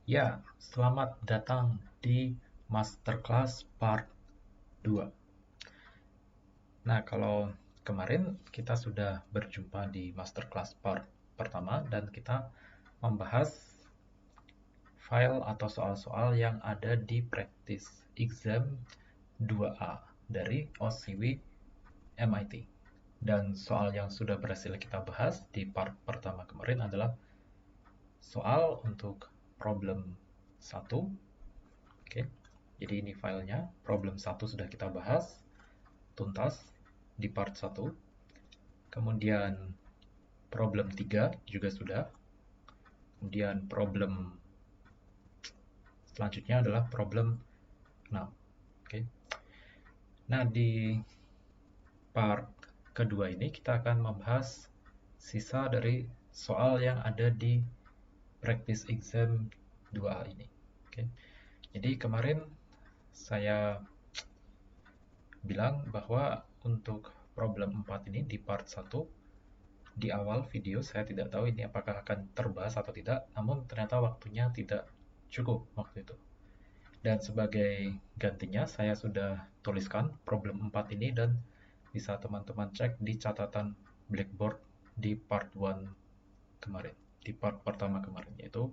Ya, selamat datang di Masterclass Part 2. Nah, kalau kemarin kita sudah berjumpa di Masterclass Part pertama dan kita membahas file atau soal-soal yang ada di Practice Exam 2A dari OSIWI MIT. Dan soal yang sudah berhasil kita bahas di part pertama kemarin adalah soal untuk problem 1. Oke. Jadi ini filenya, problem 1 sudah kita bahas tuntas di part 1. Kemudian problem 3 juga sudah. Kemudian problem selanjutnya adalah problem 6. Oke. Nah, di part kedua ini kita akan membahas sisa dari soal yang ada di practice exam 2A ini. Oke. Jadi kemarin saya bilang bahwa untuk problem 4 ini di part 1 di awal video saya tidak tahu ini apakah akan terbahas atau tidak, namun ternyata waktunya tidak cukup waktu itu. Dan sebagai gantinya saya sudah tuliskan problem 4 ini dan bisa teman-teman cek di catatan Blackboard di part 1 kemarin, di part pertama kemarin, yaitu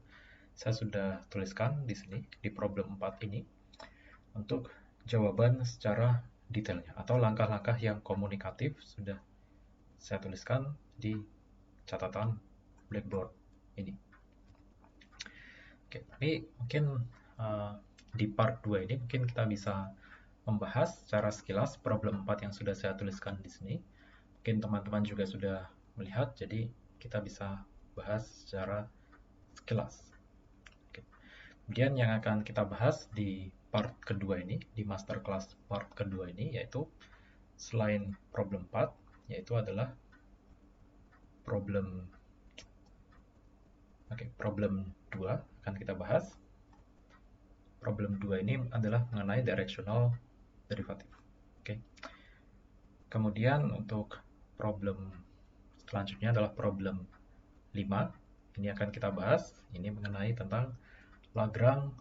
saya sudah tuliskan di sini di problem 4 ini untuk jawaban secara detailnya atau langkah-langkah yang komunikatif sudah saya tuliskan di catatan Blackboard ini. Oke, tapi mungkin di part 2 ini mungkin kita bisa membahas secara sekilas problem 4 yang sudah saya tuliskan di sini. Mungkin teman-teman juga sudah melihat, jadi kita bisa bahas secara sekilas. Oke. Kemudian yang akan kita bahas di part kedua ini, di masterclass part kedua ini, yaitu selain problem 4, yaitu adalah problem 2 akan kita bahas. Problem 2 ini adalah mengenai directional derivative. Oke. Kemudian untuk problem selanjutnya adalah problem 5. Ini akan kita bahas. Ini mengenai tentang Lagrange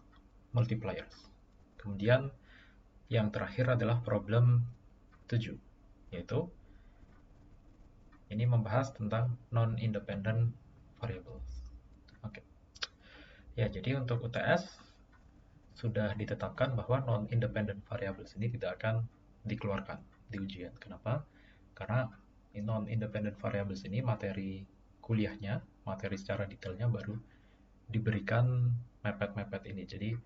multipliers. Kemudian yang terakhir adalah problem 7, yaitu ini membahas tentang non-independent variables. Oke. Ya, jadi untuk UTS sudah ditetapkan bahwa non-independent variables ini tidak akan dikeluarkan di ujian. Kenapa? Karena non-independent variables ini materi kuliahnya, materi secara detailnya baru diberikan mepet-mepet ini. Jadi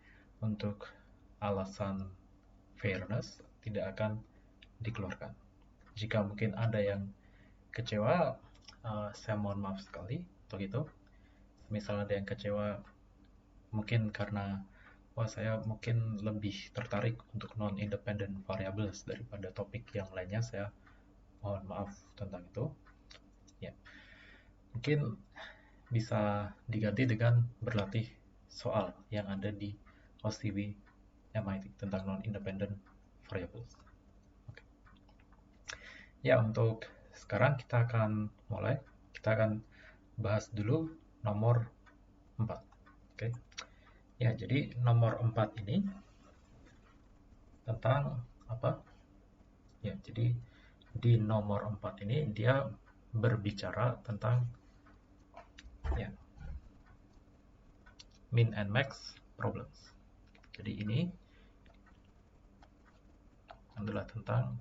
untuk alasan fairness tidak akan dikeluarkan. Jika mungkin ada yang kecewa, saya mohon maaf sekali untuk itu. Misalnya ada yang kecewa mungkin karena saya mungkin lebih tertarik untuk non-independent variables daripada topik yang lainnya, saya mohon maaf tentang itu. Ya, mungkin bisa diganti dengan berlatih soal yang ada di OSIWI MIT tentang non-independent variables. Oke. Ya, untuk sekarang kita akan mulai. Kita akan bahas dulu nomor 4. Oke. Ya, jadi nomor 4 ini tentang apa? Ya, jadi di nomor 4 ini dia berbicara tentang ya, min and max problems. Jadi ini adalah tentang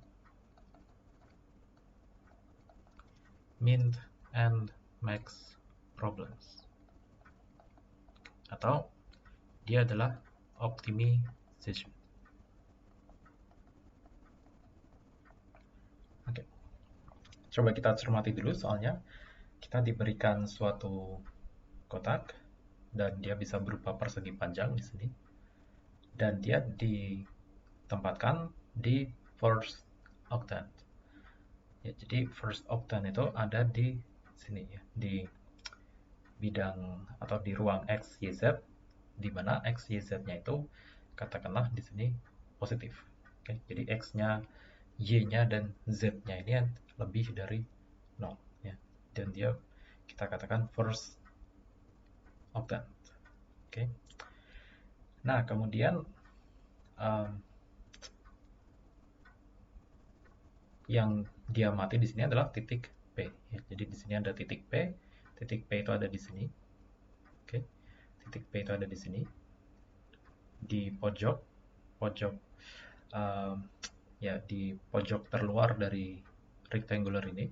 min and max problems. Atau dia adalah optimization. Oke. Coba kita cermati dulu soalnya. Kita diberikan suatu kotak dan dia bisa berupa persegi panjang di sini. Dan dia ditempatkan di first octant. Ya, jadi first octant itu ada di sini ya, di bidang atau di ruang X, Y, Z, di mana X, Y, Z-nya itu katakanlah di sini positif. Oke, jadi X-nya, Y-nya, dan Z-nya ini lebih dari 0. Ya. Dan dia kita katakan first octant. Oke. Nah, kemudian yang dia mati di sini adalah titik P. Ya, jadi di sini ada titik P. Titik P itu ada di sini. Oke, titik P itu ada di sini. Di pojok ya di pojok terluar dari rectangular ini.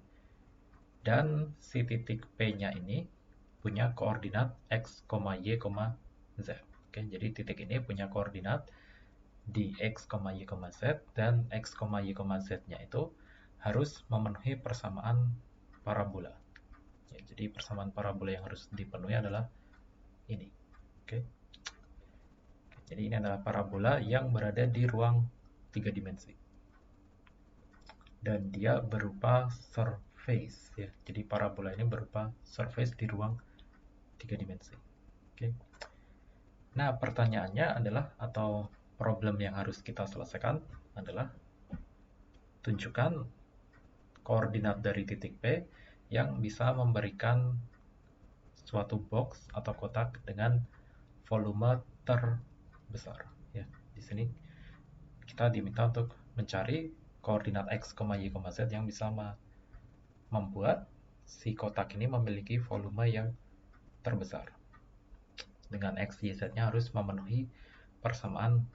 Dan si titik P-nya ini punya koordinat x, y, z. Oke, jadi titik ini punya koordinat di x, y, z, dan x, y, z-nya itu harus memenuhi persamaan parabola. Ya, jadi persamaan parabola yang harus dipenuhi adalah ini. Oke. Jadi ini adalah parabola yang berada di ruang 3 dimensi. Dan dia berupa surface ya. Jadi parabola ini berupa surface di ruang 3 dimensi. Oke. Nah, pertanyaannya adalah atau problem yang harus kita selesaikan adalah tunjukkan koordinat dari titik P yang bisa memberikan suatu box atau kotak dengan volume terbesar. Ya, di sini kita diminta untuk mencari koordinat x, y, z yang bisa membuat si kotak ini memiliki volume yang terbesar. Dengan x, y, z-nya harus memenuhi persamaan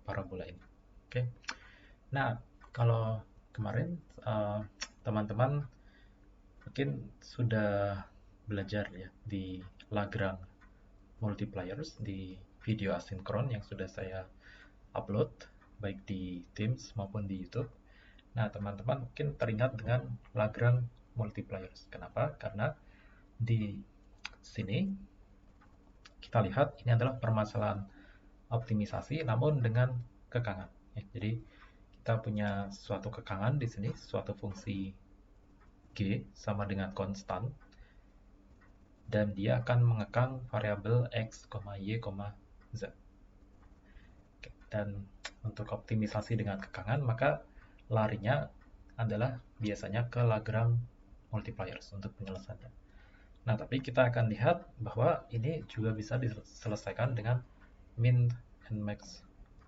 parabola ini. Oke. Nah, kalau kemarin teman-teman mungkin sudah belajar ya di Lagrange multipliers di video asinkron yang sudah saya upload baik di Teams maupun di YouTube. Nah, teman-teman mungkin teringat dengan Lagrange multipliers. Kenapa? Karena di sini kita lihat ini adalah permasalahan optimisasi namun dengan kekangan. Ya, jadi kita punya suatu kekangan di sini, suatu fungsi G sama dengan konstan, dan dia akan mengekang variabel x, y, z. Dan untuk optimisasi dengan kekangan, maka larinya adalah biasanya ke Lagrange multipliers untuk penyelesaiannya. Nah, tapi kita akan lihat bahwa ini juga bisa diselesaikan dengan min and max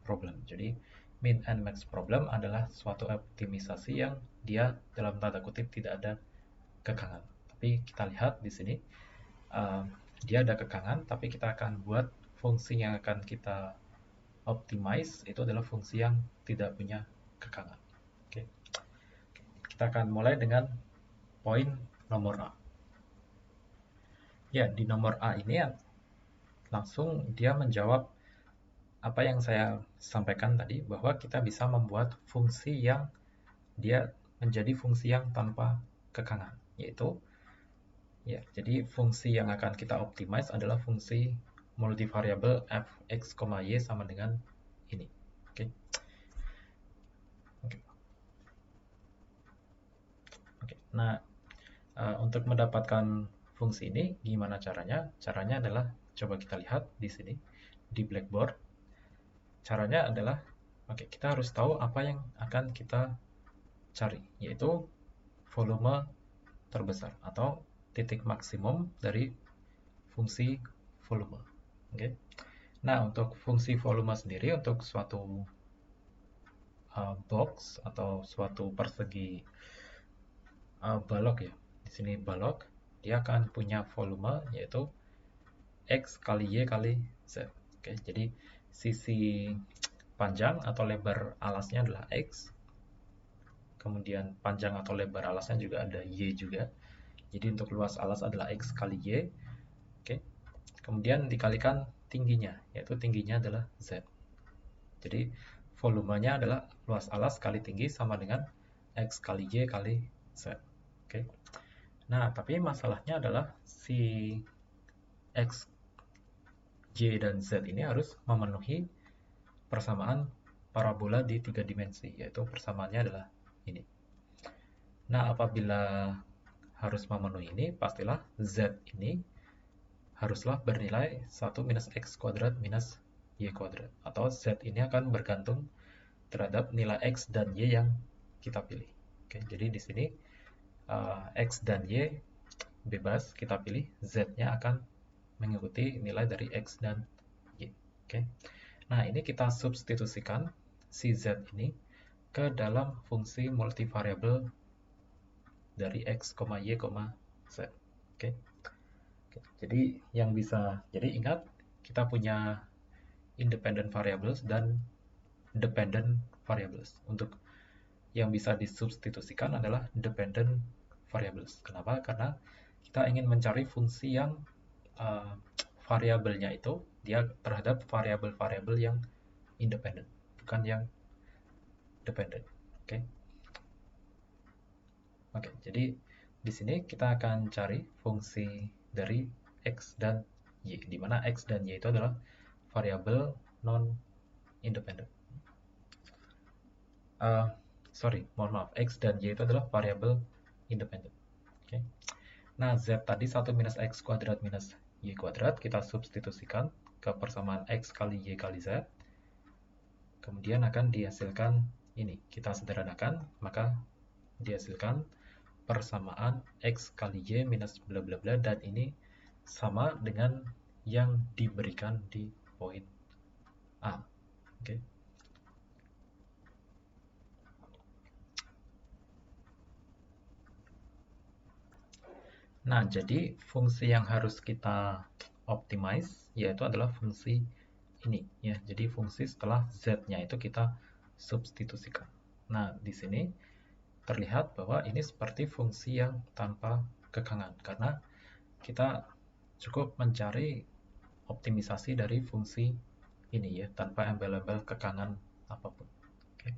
problem. Jadi min and max problem adalah suatu optimisasi yang dia dalam tanda kutip tidak ada kekangan. Tapi kita lihat di sini dia ada kekangan, tapi kita akan buat fungsi yang akan kita optimize itu adalah fungsi yang tidak punya kekangan. Oke. Kita akan mulai dengan poin nomor A. Ya, di nomor A ini langsung dia menjawab apa yang saya sampaikan tadi, bahwa kita bisa membuat fungsi yang dia menjadi fungsi yang tanpa kekangan, yaitu ya, jadi fungsi yang akan kita optimize adalah fungsi multivariabel f(x, y) sama dengan ini. Oke. Nah, untuk mendapatkan fungsi ini gimana caranya? Caranya adalah coba kita lihat di sini di Blackboard. Caranya adalah kita harus tahu apa yang akan kita cari, yaitu volume terbesar atau titik maksimum dari fungsi volume. Oke. Nah, untuk fungsi volume sendiri untuk suatu box atau suatu persegi balok ya. Di sini balok, dia akan punya volume yaitu x kali y kali z. Oke, jadi sisi panjang atau lebar alasnya adalah x. Kemudian panjang atau lebar alasnya juga ada y juga. Jadi untuk luas alas adalah x kali y. Oke. Kemudian dikalikan tingginya, yaitu tingginya adalah z. Jadi volumenya adalah luas alas kali tinggi sama dengan x kali y kali z. Oke. Nah, tapi masalahnya adalah si x, y, dan z ini harus memenuhi persamaan parabola di 3 dimensi, yaitu persamaannya adalah ini. Nah, apabila harus memenuhi ini, pastilah z ini haruslah bernilai 1 minus x kuadrat minus y kuadrat. Atau z ini akan bergantung terhadap nilai x dan y yang kita pilih. Oke, jadi di sini x dan y bebas kita pilih, z-nya akan mengikuti nilai dari x dan y. Oke. Nah, ini kita substitusikan si Z ini ke dalam fungsi multivariabel dari X, Y, Z. Oke. Jadi jadi ingat kita punya independent variables dan dependent variables. Untuk yang bisa disubstitusikan adalah dependent variables. Kenapa? Karena kita ingin mencari fungsi yang variabelnya itu dia terhadap variabel-variabel yang independent, bukan yang dependent. Oke. Oke, jadi di sini kita akan cari fungsi dari X dan Y, di mana X dan Y itu adalah variabel non-independent. Mohon maaf, X dan Y itu adalah variabel independent. Oke. Nah, Z tadi 1 minus X kuadrat minus Y kuadrat, kita substitusikan ke persamaan X kali Y kali Z. Kemudian akan dihasilkan ini, kita sederhanakan, maka dihasilkan persamaan X kali Y minus bla bla bla, dan ini sama dengan yang diberikan di poin A. Oke. Nah, jadi fungsi yang harus kita optimize yaitu adalah fungsi ini ya. Jadi fungsi setelah Z-nya itu kita substitusikan. Nah, di sini terlihat bahwa ini seperti fungsi yang tanpa kekangan karena kita cukup mencari optimisasi dari fungsi ini ya tanpa embel-embel kekangan apapun. Oke.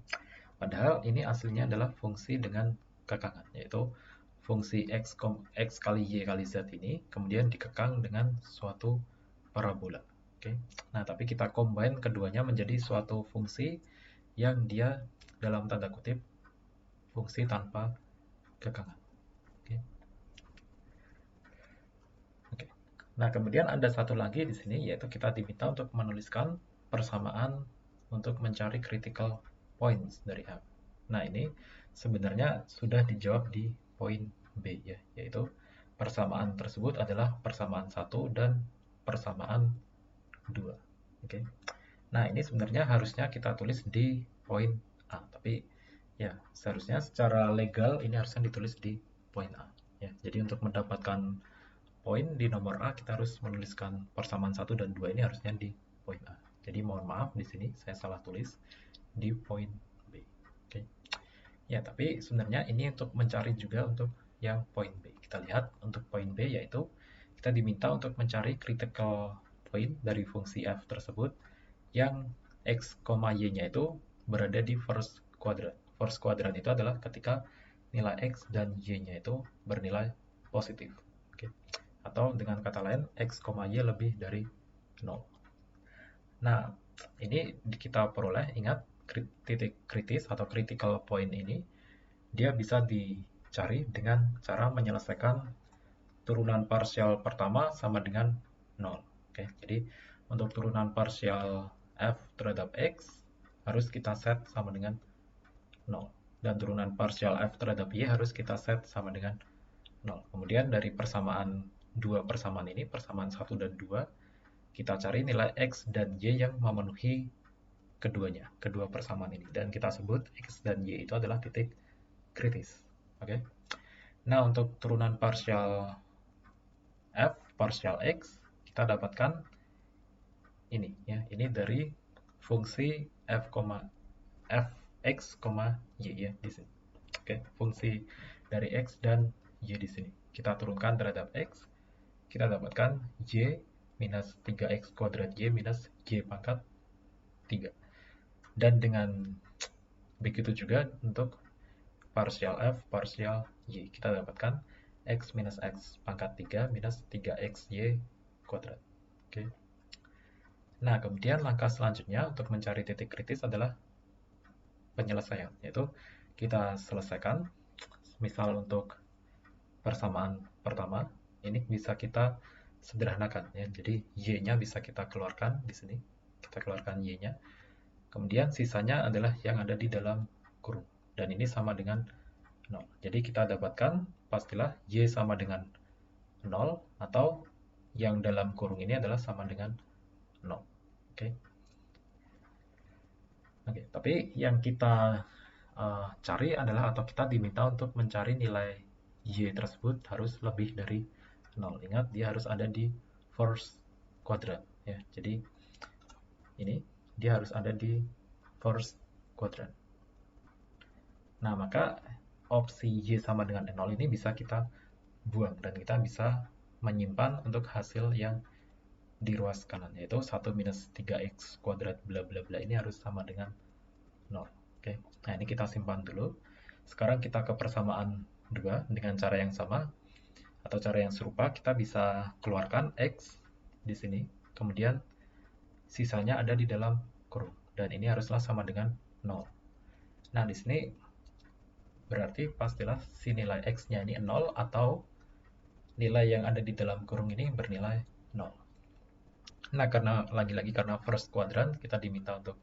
Padahal ini aslinya adalah fungsi dengan kekangan, yaitu fungsi x kali y kali z ini kemudian dikekang dengan suatu parabola. Oke. Nah, tapi kita combine keduanya menjadi suatu fungsi yang dia dalam tanda kutip fungsi tanpa kekangan. Oke. Oke. Nah, kemudian ada satu lagi di sini yaitu kita diminta untuk menuliskan persamaan untuk mencari critical points dari F. Nah, ini sebenarnya sudah dijawab di poin B ya, yaitu persamaan tersebut adalah persamaan 1 dan persamaan 2. Oke. Nah, ini sebenarnya harusnya kita tulis di poin A, tapi ya seharusnya secara legal ini harusnya ditulis di poin A ya. Jadi untuk mendapatkan poin di nomor A kita harus menuliskan persamaan 1 dan 2 ini harusnya di poin A. Jadi mohon maaf di sini saya salah tulis di poin B. Oke. Ya, tapi sebenarnya ini untuk mencari juga untuk yang poin B. Kita lihat untuk poin B yaitu kita diminta untuk mencari critical point dari fungsi f tersebut yang x, y-nya itu berada di first quadrant. First quadrant itu adalah ketika nilai x dan y-nya itu bernilai positif. Oke. Atau dengan kata lain x, y lebih dari 0. Nah, ini kita peroleh, ingat titik kritis atau critical point ini dia bisa dicari dengan cara menyelesaikan turunan parsial pertama sama dengan 0. Oke, jadi untuk turunan parsial f terhadap x harus kita set sama dengan 0. Dan turunan parsial f terhadap y harus kita set sama dengan 0. Kemudian dari persamaan dua persamaan ini, persamaan 1 dan 2, kita cari nilai x dan y yang memenuhi keduanya, kedua persamaan ini. Dan kita sebut x dan y itu adalah titik kritis. Oke. Nah, untuk turunan parsial f, parsial x, kita dapatkan ini ya. Ini dari fungsi f, x, y ya di sini. Oke, fungsi dari x dan y di sini. Kita turunkan terhadap x, kita dapatkan y minus 3x kuadrat y minus y pangkat 3. Dan dengan begitu juga untuk parsial f, parsial y. Kita dapatkan x minus x pangkat 3 minus 3xy kuadrat. Oke. Nah, kemudian langkah selanjutnya untuk mencari titik kritis adalah penyelesaian, yaitu kita selesaikan. Misal untuk persamaan pertama, ini bisa kita sederhanakan ya. Jadi y-nya bisa kita keluarkan di sini. Kita keluarkan y-nya. Kemudian sisanya adalah yang ada di dalam kurung. Dan ini sama dengan 0. Jadi kita dapatkan pastilah y sama dengan 0 atau yang dalam kurung ini adalah sama dengan 0. Oke. Oke, tapi yang kita cari adalah, atau kita diminta untuk mencari nilai Y tersebut harus lebih dari 0. Ingat, dia harus ada di first quadrant ya. Jadi ini dia harus ada di first quadrant. Nah, maka opsi Y sama dengan 0 ini bisa kita buang dan kita bisa menyimpan untuk hasil yang di ruas kanan, yaitu 1 minus 3x kuadrat bla bla bla ini harus sama dengan 0. Oke. Nah, ini kita simpan dulu. Sekarang kita ke persamaan 2 dengan cara yang sama atau cara yang serupa. Kita bisa keluarkan x di sini, kemudian sisanya ada di dalam kurung, dan ini haruslah sama dengan 0. Nah, di sini berarti pastilah si nilai x-nya ini 0 atau nilai yang ada di dalam kurung ini bernilai 0. Nah, karena lagi-lagi karena first quadrant kita diminta untuk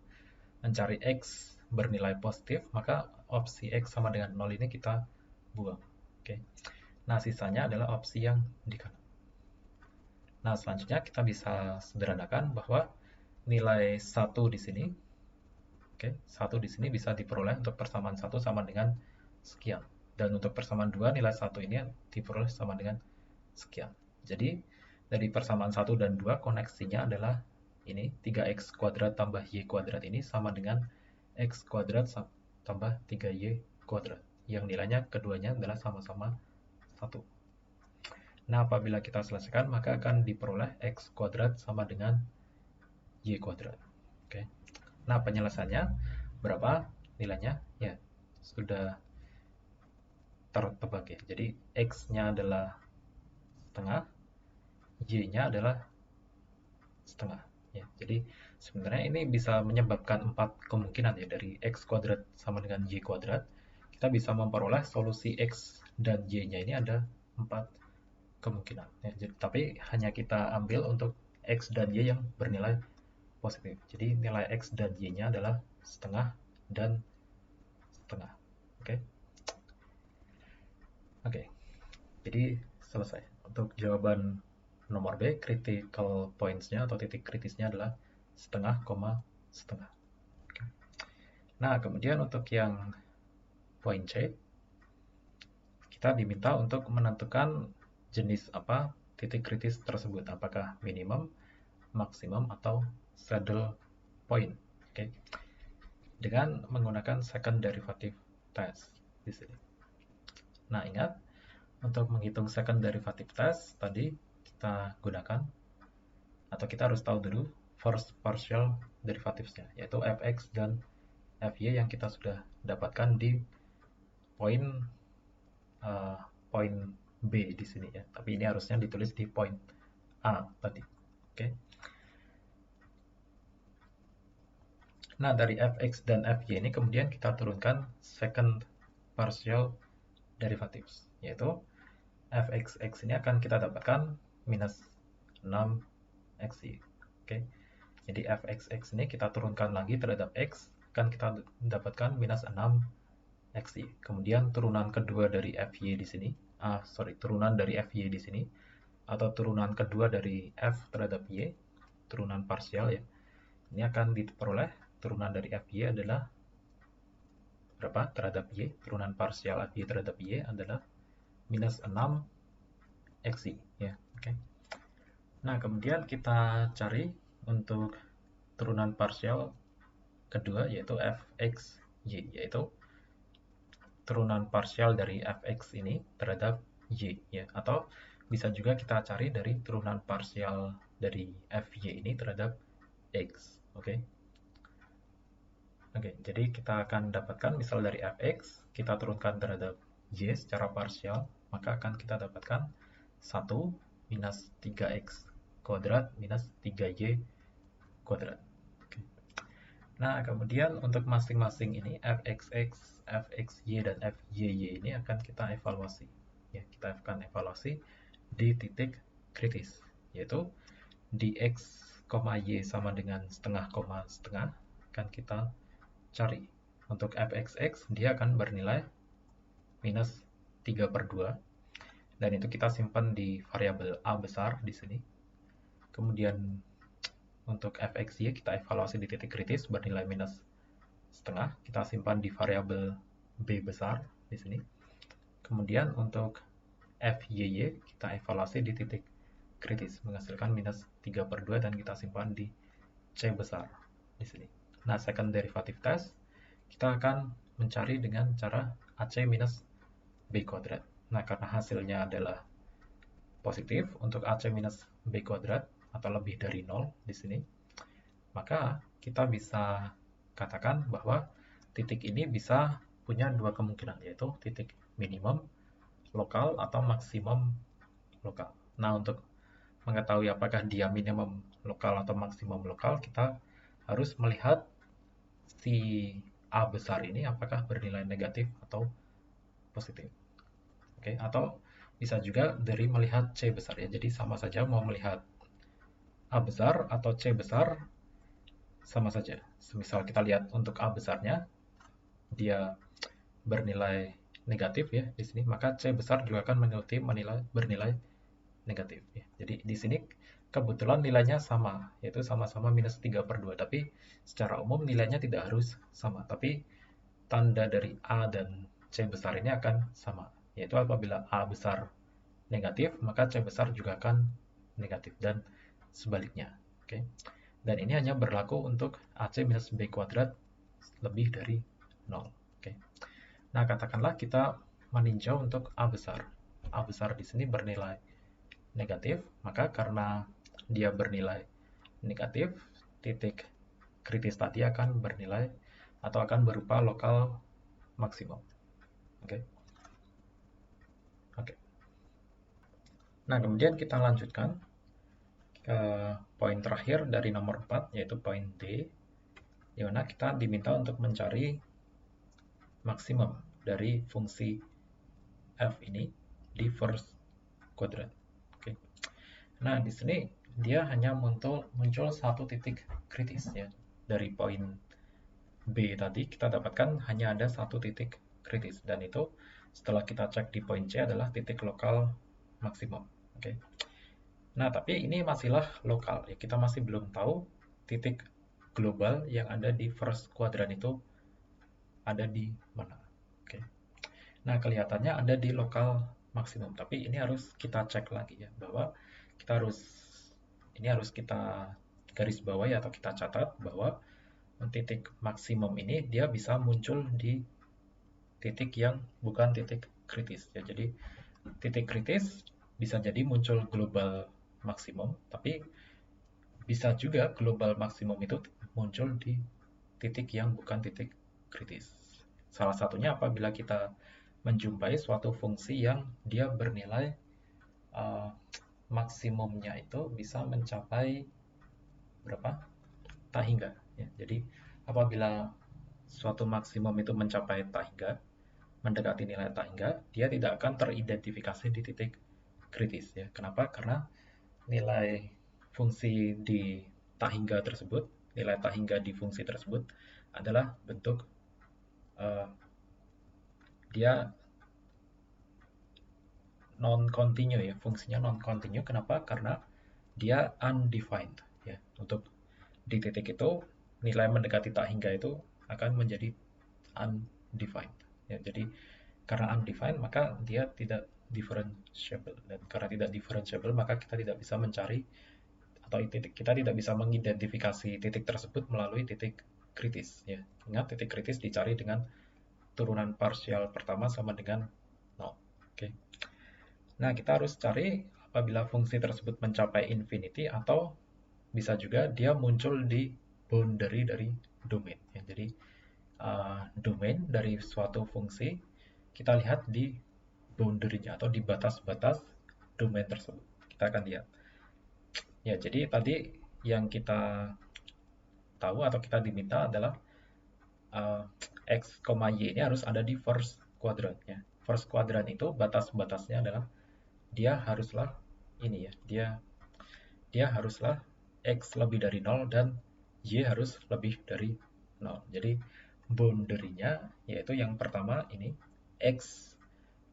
mencari x bernilai positif, maka opsi x sama dengan 0 ini kita buang. Oke. Nah, sisanya adalah opsi yang di kanan. Nah, selanjutnya kita bisa sederhanakan bahwa nilai 1 di sini, oke, 1 di sini bisa diperoleh untuk persamaan 1 sama dengan sekian. Dan untuk persamaan 2, nilai 1 ini diperoleh sama dengan sekian. Jadi, dari persamaan 1 dan 2, koneksinya adalah ini, 3x kuadrat tambah y kuadrat ini sama dengan x kuadrat tambah 3y kuadrat. Yang nilainya keduanya adalah sama-sama 1. Nah, apabila kita selesaikan, maka akan diperoleh x kuadrat sama dengan y kuadrat. Oke. Nah, penyelesaiannya berapa nilainya? Ya, sudah tertebak ya. Jadi, x-nya adalah setengah, y-nya adalah setengah. Ya, jadi sebenarnya ini bisa menyebabkan 4 kemungkinan ya, dari x kuadrat sama dengan y kuadrat. Kita bisa memperoleh solusi x dan y-nya ini ada 4 kemungkinan. Ya, tapi hanya kita ambil untuk x dan y yang bernilai positif. Jadi nilai x dan y-nya adalah setengah dan setengah. Oke. Oke. Jadi selesai. Untuk jawaban nomor B, critical points-nya atau titik kritisnya adalah setengah, setengah. Oke. Nah, kemudian untuk yang poin C, kita diminta untuk menentukan jenis apa titik kritis tersebut, apakah minimum, maksimum, atau saddle point. Oke. Dengan menggunakan second derivative test di sini. Nah, ingat, untuk menghitung second derivative test tadi kita gunakan, atau kita harus tahu dulu first partial derivatives-nya, yaitu fx dan fy yang kita sudah dapatkan di poin B di sini ya. Tapi ini harusnya ditulis di poin A tadi. Oke. Nah, dari fx dan fy ini kemudian kita turunkan second partial derivatives, yaitu fxx ini akan kita dapatkan minus 6xy. Oke. Jadi fxx ini kita turunkan lagi terhadap x, akan kita dapatkan minus 6xy. Kemudian turunan kedua dari fy di sini, turunan dari fy di sini, atau turunan kedua dari f terhadap y, turunan parsial ya. Ini akan diperoleh turunan dari fy adalah berapa terhadap y? Turunan parsial fy terhadap y adalah minus 6xy ya. Oke. Nah, kemudian kita cari untuk turunan parsial kedua, yaitu fxy, yaitu turunan parsial dari fx ini terhadap y ya, atau bisa juga kita cari dari turunan parsial dari fy ini terhadap x. Oke. Oke, jadi kita akan dapatkan misal dari fx kita turunkan terhadap y secara parsial, maka akan kita dapatkan 1 minus 3x kuadrat minus 3y kuadrat. Oke. Nah, kemudian untuk masing-masing ini fxx, fxy, dan fyy ini akan kita evaluasi. Ya, kita akan evaluasi di titik kritis, yaitu di x, y sama dengan setengah, setengah akan kita cari. Untuk fxx dia akan bernilai minus 3/2, dan itu kita simpan di variabel a besar di sini. Kemudian untuk fxy kita evaluasi di titik kritis bernilai minus setengah, kita simpan di variabel B besar di sini. Kemudian untuk FYY kita evaluasi di titik kritis, menghasilkan minus 3/2 dan kita simpan di C besar di sini. Nah, second derivative test, kita akan mencari dengan cara AC minus B kuadrat. Nah, karena hasilnya adalah positif untuk AC minus B kuadrat atau lebih dari 0 di sini, maka kita bisa katakan bahwa titik ini bisa punya dua kemungkinan, yaitu titik minimum lokal atau maksimum lokal. Nah, untuk mengetahui apakah dia minimum lokal atau maksimum lokal, kita harus melihat si A besar ini apakah bernilai negatif atau positif. Oke, atau bisa juga dari melihat C besar ya. Jadi sama saja mau melihat A besar atau C besar sama saja. Semisal kita lihat untuk A besarnya dia bernilai negatif ya di sini, maka C besar juga akan bernilai negatif ya. Jadi di sini kebetulan nilainya sama, yaitu sama-sama minus 3/2, tapi secara umum nilainya tidak harus sama, tapi tanda dari A dan C besar ini akan sama, yaitu apabila A besar negatif, maka C besar juga akan negatif dan sebaliknya. Oke. Dan ini hanya berlaku untuk AC minus B kuadrat lebih dari 0. Oke. Nah, katakanlah kita meninjau untuk A besar. A besar di sini bernilai negatif, maka karena dia bernilai negatif, titik kritis tadi akan bernilai atau akan berupa lokal maksimum. Oke. Nah, kemudian kita lanjutkan ke poin terakhir dari nomor 4, yaitu poin D, di mana kita diminta untuk mencari maksimum dari fungsi f ini di first quadrant. Oke. Nah, di sini dia hanya muncul satu titik kritis ya. Dari poin B tadi kita dapatkan hanya ada satu titik kritis, dan itu setelah kita cek di poin C adalah titik lokal maksimum. Oke. Nah, tapi ini masihlah lokal ya. Kita masih belum tahu titik global yang ada di first quadrant itu ada di mana. Oke. Nah, kelihatannya ada di lokal maksimum, tapi ini harus kita cek lagi ya, bahwa ini harus kita garis bawahi atau kita catat bahwa titik maksimum ini dia bisa muncul di titik yang bukan titik kritis ya. Jadi titik kritis bisa jadi muncul global maksimum, tapi bisa juga global maksimum itu muncul di titik yang bukan titik kritis. Salah satunya apabila kita menjumpai suatu fungsi yang dia bernilai maksimumnya itu bisa mencapai berapa? Tak hingga. Ya. Jadi apabila suatu maksimum itu mencapai tak hingga, mendekati nilai tak hingga, dia tidak akan teridentifikasi di titik kritis. Ya. Kenapa? Karena nilai fungsi di tak hingga tersebut, nilai tak hingga di fungsi tersebut adalah bentuk dia non-continue ya, fungsinya non-continue. Kenapa? Karena dia undefined ya. Untuk di titik itu nilai mendekati tak hingga itu akan menjadi undefined ya. Jadi karena undefined maka dia tidak differentiable, dan karena tidak differentiable maka kita tidak bisa mencari atau kita tidak bisa mengidentifikasi titik tersebut melalui titik kritis ya. Ingat, titik kritis dicari dengan turunan parsial pertama sama dengan 0. Oke. Nah, kita harus cari apabila fungsi tersebut mencapai infinity, atau bisa juga dia muncul di boundary dari domain ya. Jadi domain dari suatu fungsi kita lihat di boundary-nya atau di batas-batas domain tersebut. Kita akan lihat. Ya, jadi tadi yang kita tahu atau kita diminta adalah X, Y ini harus ada di first quadrant ya. First quadrant itu batas-batasnya adalah dia haruslah ini ya. Dia haruslah X lebih dari 0 dan Y harus lebih dari 0. Jadi boundary-nya yaitu yang pertama ini X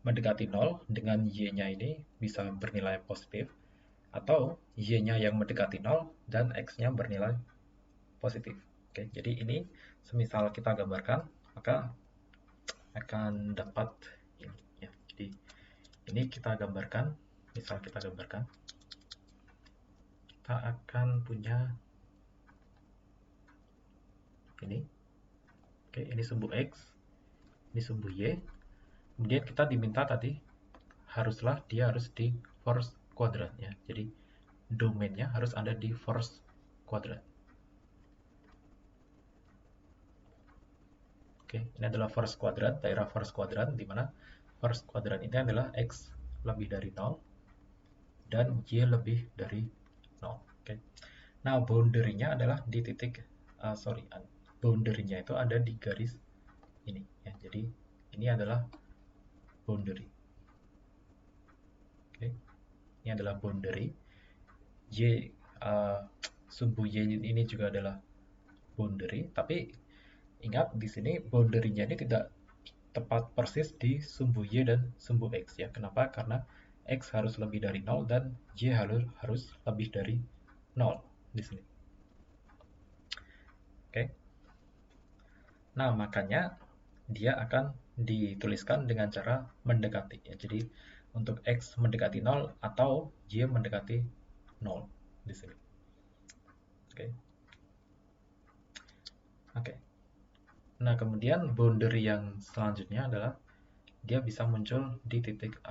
mendekati 0 dengan Y-nya ini bisa bernilai positif, atau Y-nya yang mendekati 0 dan X-nya bernilai positif. Oke, jadi ini semisal kita gambarkan, maka akan dapat ini ya. Jadi ini kita gambarkan, misal kita gambarkan, kita akan punya ini. Oke, ini sumbu X, ini sumbu Y. Kemudian kita diminta tadi dia harus di first quadrant ya. Jadi domainnya harus ada di first quadrant. Oke, ini adalah first quadrant, daerah first quadrant, di mana first quadrant ini adalah X lebih dari 0 dan Y lebih dari 0. Oke. Nah, boundary-nya adalah di titik, boundary-nya itu ada di garis ini ya. Jadi ini adalah boundary. Oke. Ini adalah boundary. Sumbu Y ini juga adalah boundary, tapi ingat di sini boundary-nya ini tidak tepat persis di sumbu Y dan sumbu X ya. Kenapa? Karena X harus lebih dari 0 dan Y harus lebih dari 0 di sini. Oke. Nah, makanya dia akan dituliskan dengan cara mendekati ya. Jadi untuk X mendekati 0 atau Y mendekati 0 di sini. Oke. Oke. Nah, kemudian boundary yang selanjutnya adalah dia bisa muncul di titik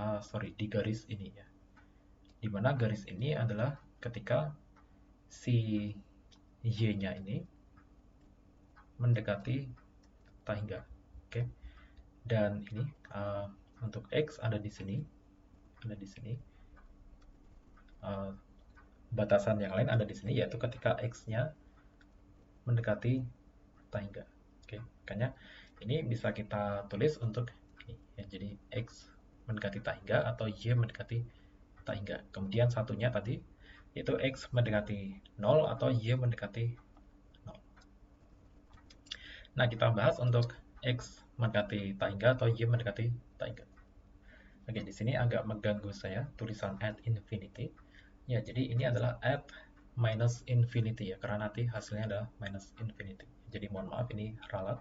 di garis ini ya. Di mana garis ini adalah ketika si Y-nya ini mendekati tak hingga. Oke. Dan ini untuk X ada di sini. Ada di sini. Batasan yang lain ada di sini, yaitu ketika X-nya mendekati tak hingga. Oke, makanya ini bisa kita tulis untuk ini ya. Jadi X mendekati tak hingga atau Y mendekati tak hingga. Kemudian satunya tadi yaitu X mendekati 0 atau Y mendekati 0. Nah, kita bahas untuk X mendekati tak hingga atau Y mendekati tak hingga. Oke, di sini agak mengganggu saya tulisan at infinity. Ya, jadi ini adalah at minus infinity ya, karena nanti hasilnya adalah minus infinity. Jadi mohon maaf, ini ralat.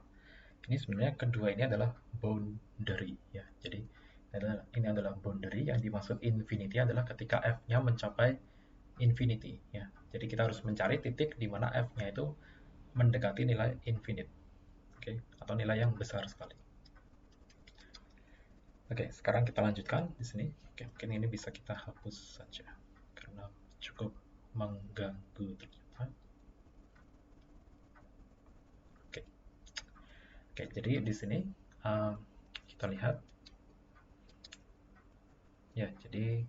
Ini sebenarnya kedua ini adalah boundary ya. Jadi ini adalah boundary, yang dimaksud infinity adalah ketika f-nya mencapai infinity ya. Jadi kita harus mencari titik di mana f-nya itu mendekati nilai infinite. Oke, atau nilai yang besar sekali. Oke, sekarang kita lanjutkan di sini. Oke, mungkin ini bisa kita hapus saja karena cukup mengganggu ternyata. Oke, jadi di sini kita lihat ya. Jadi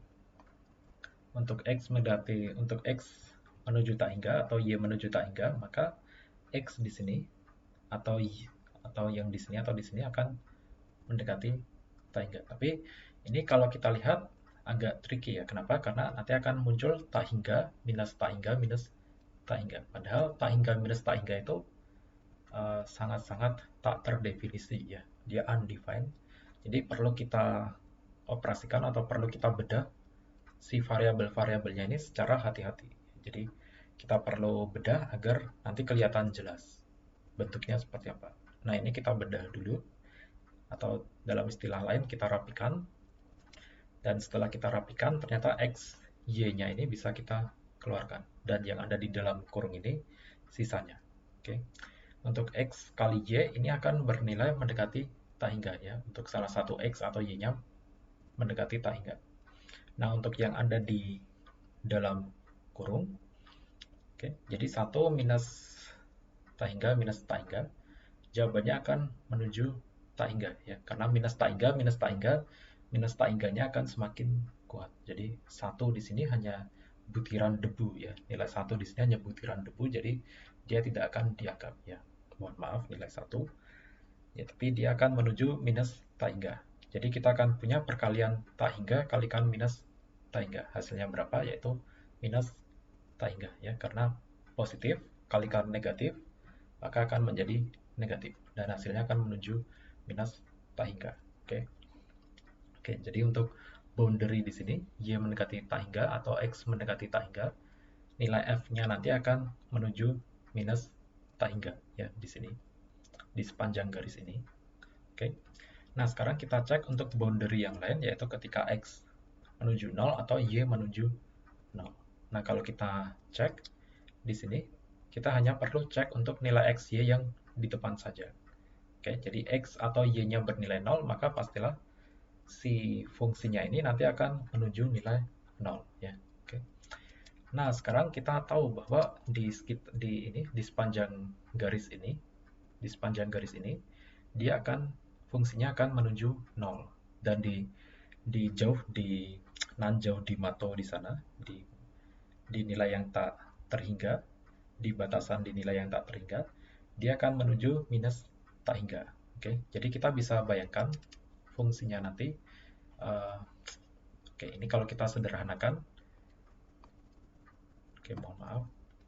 untuk X menuju tak hingga atau Y menuju tak hingga, maka X di sini atau yang di sini atau di sini akan mendekati tak hingga. Tapi ini kalau kita lihat agak tricky ya. Kenapa? Karena nanti akan muncul tak hingga minus tak hingga minus tak hingga. Padahal tak hingga minus tak hingga itu sangat-sangat tak terdefinisi ya. Dia undefined. Jadi perlu kita operasikan atau perlu kita bedah si variabel-variabelnya ini secara hati-hati. Jadi kita perlu bedah agar nanti kelihatan jelas bentuknya seperti apa. Nah, ini kita bedah dulu, atau dalam istilah lain kita rapikan. Dan setelah kita rapikan, ternyata X, Y-nya ini bisa kita keluarkan. Dan yang ada di dalam kurung ini sisanya. Oke. Untuk X kali Y ini akan bernilai mendekati tak hingga ya. Untuk salah satu X atau Y-nya mendekati tak hingga. Nah, untuk yang ada di dalam kurung, oke, jadi 1 minus tak hingga minus tak hingga, jawabannya akan menuju tak hingga ya. Karena minus tak hingganya akan semakin kuat. Jadi 1 di sini hanya butiran debu ya. Nilai 1 di sini hanya butiran debu, jadi dia tidak akan dianggap ya. Mohon maaf, nilai 1. Ya, tapi dia akan menuju minus tak hingga. Jadi kita akan punya perkalian tak hingga kalikan minus tak hingga. Hasilnya berapa? Yaitu minus tak hingga ya. Karena positif kalikan negatif, maka akan menjadi negatif. Dan hasilnya akan menuju minus tak hingga. Oke. Oke, jadi untuk boundary di sini, Y mendekati tak hingga atau X mendekati tak hingga, nilai F-nya nanti akan menuju minus tak hingga ya di sini, di sepanjang garis ini. Oke. Nah, sekarang kita cek untuk boundary yang lain, yaitu ketika X menuju 0 atau Y menuju 0. Nah, kalau kita cek di sini, kita hanya perlu cek untuk nilai X, Y yang di depan saja. Oke, jadi X atau Y-nya bernilai 0, maka pastilah si fungsinya ini nanti akan menuju nilai 0. Ya. Oke. Nah, sekarang kita tahu bahwa di sepanjang garis ini, dia akan fungsinya akan menuju 0. Dan di nan jauh di mato di sana, di nilai yang tak terhingga, di batasan di nilai yang tak terhingga, dia akan menuju minus tak hingga. Oke, jadi kita bisa bayangkan fungsinya nanti. Oke, ini kalau kita sederhanakan. Oke, mohon maaf.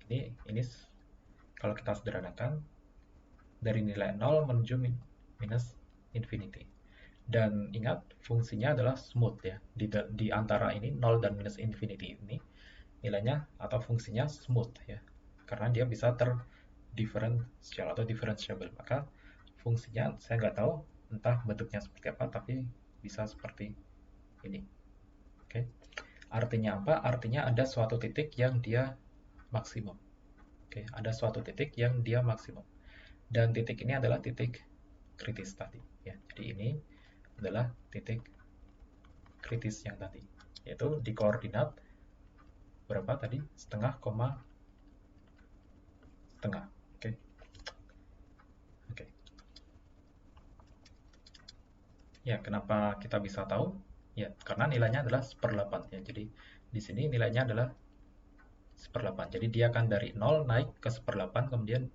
Ini kalau kita sederhanakan dari nilai 0 menuju minus infinity. Dan ingat, fungsinya adalah smooth ya. Di antara ini 0 dan minus infinity ini nilainya atau fungsinya smooth ya. Karena dia bisa terdifferential atau differentiable. Maka fungsinya saya nggak tahu entah bentuknya seperti apa, tapi bisa seperti ini. Oke. Artinya apa? Artinya ada suatu titik yang dia maksimum. Oke, ada suatu titik yang dia maksimum. Dan titik ini adalah titik kritis tadi. Ya, jadi ini adalah titik kritis yang tadi, yaitu di koordinat berapa tadi? Setengah, setengah. Oke. Oke. Ya, kenapa kita bisa tahu? Ya, karena nilainya adalah 1/8 ya. Jadi di sini nilainya adalah 1/8. Jadi dia akan dari 0 naik ke 1/8, kemudian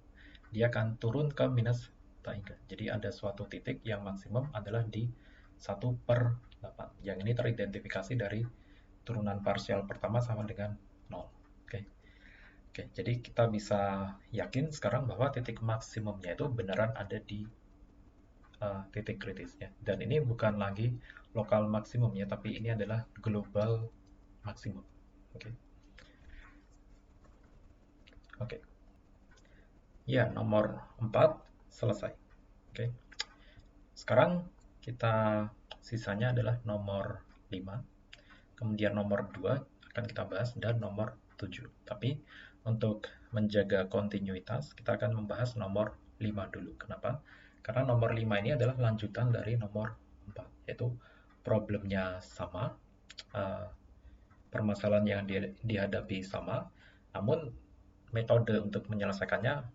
dia akan turun ke minus tak hingga. Jadi ada suatu titik yang maksimum adalah di 1/8. Yang ini teridentifikasi dari turunan parsial pertama sama dengan 0. Oke. Oke, jadi kita bisa yakin sekarang bahwa titik maksimumnya itu beneran ada di titik kritisnya. Dan ini bukan lagi lokal maksimum ya, tapi ini adalah global maksimum. Oke. Oke. Ya, nomor 4 selesai. Oke. Sekarang kita sisanya adalah nomor 5. Kemudian nomor 2 akan kita bahas dan nomor 7. Tapi untuk menjaga kontinuitas, kita akan membahas nomor 5 dulu. Kenapa? Karena nomor 5 ini adalah lanjutan dari nomor 4, yaitu problemnya sama, permasalahan yang dihadapi sama, namun metode untuk menyelesaikannya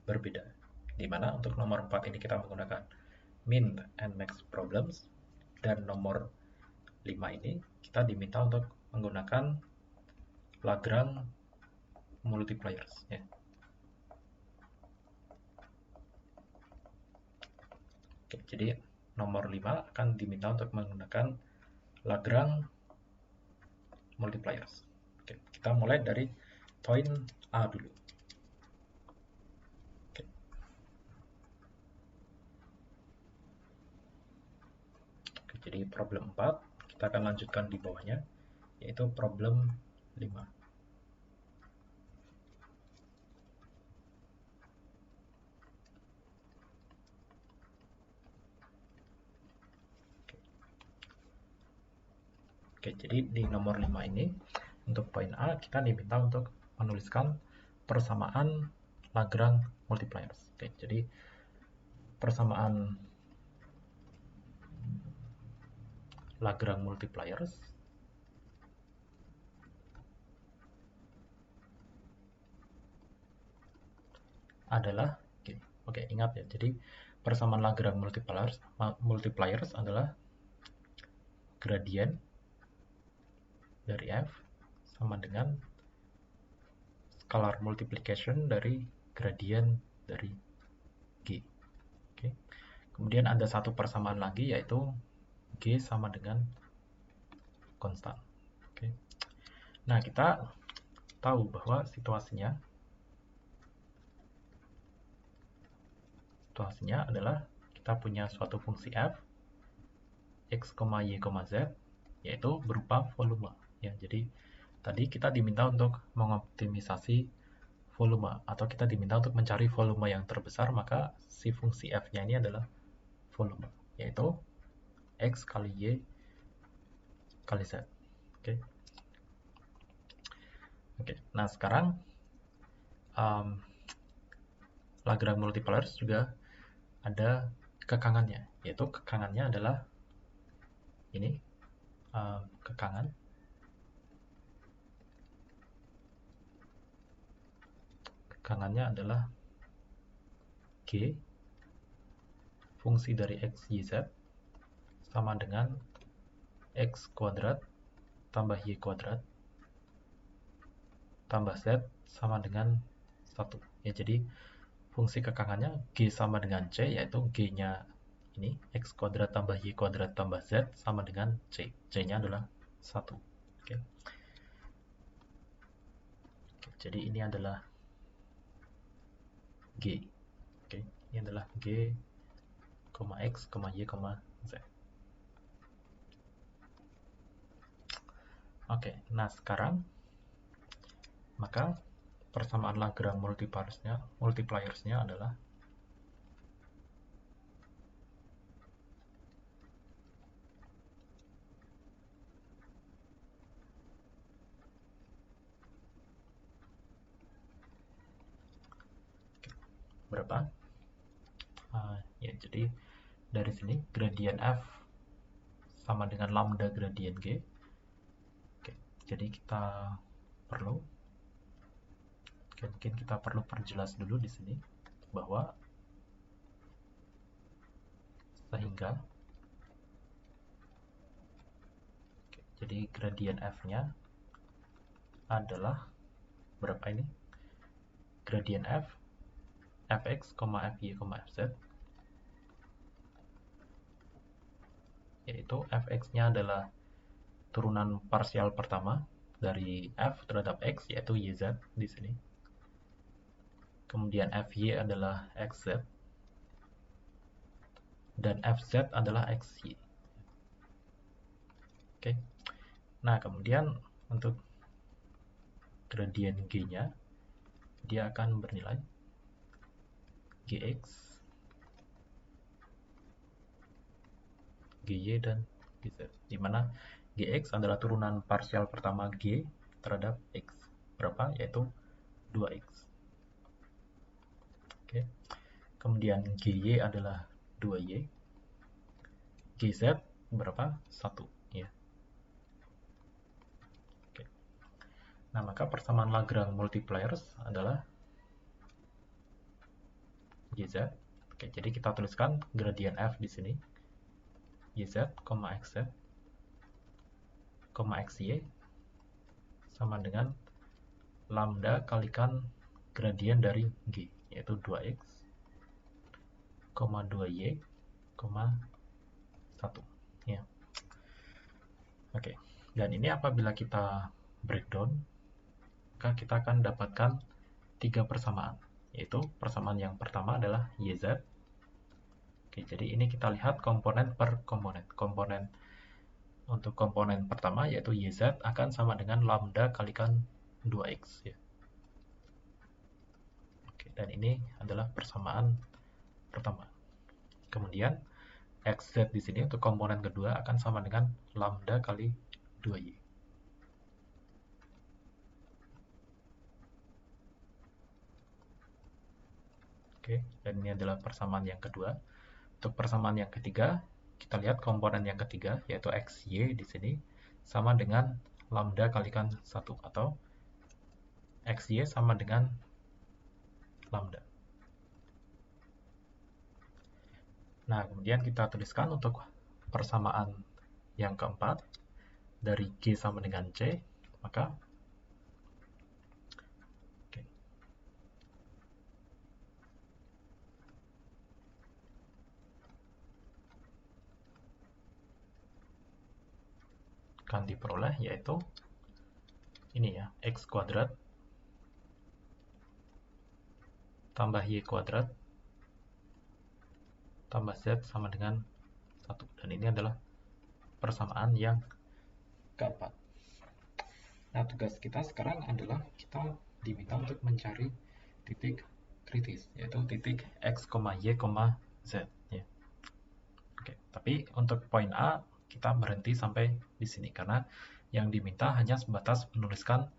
berbeda. Di mana untuk nomor 4 ini kita menggunakan min and max problems, dan nomor 5 ini kita diminta untuk menggunakan Lagrange multipliers ya. Oke, jadi nomor 5 akan diminta untuk menggunakan Lagrange multipliers. Oke, kita mulai dari poin A dulu. Oke. Oke, jadi problem 4 kita akan lanjutkan di bawahnya, yaitu problem 5. Oke, jadi di nomor 5 ini, untuk poin A, kita diminta untuk menuliskan persamaan Lagrange multipliers. Oke, jadi persamaan Lagrange multipliers adalah, oke, ingat ya, jadi persamaan Lagrange multipliers adalah gradien dari F sama dengan scalar multiplication dari gradien dari G. Oke. Kemudian ada satu persamaan lagi, yaitu G sama dengan konstan. Oke. Nah, kita tahu bahwa situasinya adalah kita punya suatu fungsi f x, y, z, yaitu berupa volume. Ya, jadi tadi kita diminta untuk mengoptimisasi volume, atau kita diminta untuk mencari volume yang terbesar, maka si fungsi f-nya ini adalah volume, yaitu x kali y kali z. Oke. Nah, sekarang Lagrange multipliers juga ada kekangannya, yaitu kekangannya adalah ini, kekangannya adalah G fungsi dari x, y, z sama dengan x kuadrat tambah y kuadrat tambah z sama dengan 1. Ya, jadi fungsi kekangannya G sama dengan C, yaitu G-nya ini x kuadrat tambah y kuadrat tambah z sama dengan C. C-nya adalah 1. Oke. Jadi ini adalah G. Oke. Ini adalah G, x, y, z. Oke. Nah, sekarang maka persamaan Lagrange multipliersnya adalah berapa? Ya, jadi dari sini gradien f sama dengan lambda gradien g. Oke, jadi mungkin kita perlu perjelas dulu di sini bahwa sehingga jadi gradien f-nya adalah berapa ini? Gradien f fx, fy, fz, yaitu fx-nya adalah turunan parsial pertama dari f terhadap x, yaitu yz di sini. Kemudian fy adalah xz dan fz adalah xy. Oke. Nah, kemudian untuk gradien g-nya dia akan bernilai gx, gy, dan gz, di mana gx adalah turunan parsial pertama g terhadap x. Berapa? Yaitu 2x. Oke. Kemudian gy adalah 2y. Gz berapa? 1. Ya. Oke. Nah, maka persamaan Lagrange multipliers adalah Gz. Oke, jadi kita tuliskan gradien f di sini. Gz, xz, xy sama dengan lambda kalikan gradien dari g, yaitu 2x, 2y, 1. Ya. Oke. Dan ini apabila kita breakdown, maka kita akan dapatkan 3 persamaan, yaitu persamaan yang pertama adalah yz. Oke, jadi ini kita lihat komponen per komponen. Untuk komponen pertama yaitu yz akan sama dengan lambda kalikan 2x, ya. Oke, dan ini adalah persamaan pertama. Kemudian xz di sini untuk komponen kedua akan sama dengan lambda kali 2y. Oke, dan ini adalah persamaan yang kedua. Untuk persamaan yang ketiga, kita lihat komponen yang ketiga, yaitu xy di sini, sama dengan lambda kalikan 1, atau xy sama dengan lambda. Nah, kemudian kita tuliskan untuk persamaan yang keempat, dari G sama dengan C, maka akan diperoleh yaitu ini ya, x kuadrat tambah y kuadrat tambah z sama dengan 1. Dan ini adalah persamaan yang keempat. Nah, tugas kita sekarang adalah kita diminta untuk mencari titik kritis, yaitu titik x, y, z. Ya. Oke, tapi untuk poin A kita berhenti sampai di sini karena yang diminta hanya sebatas menuliskan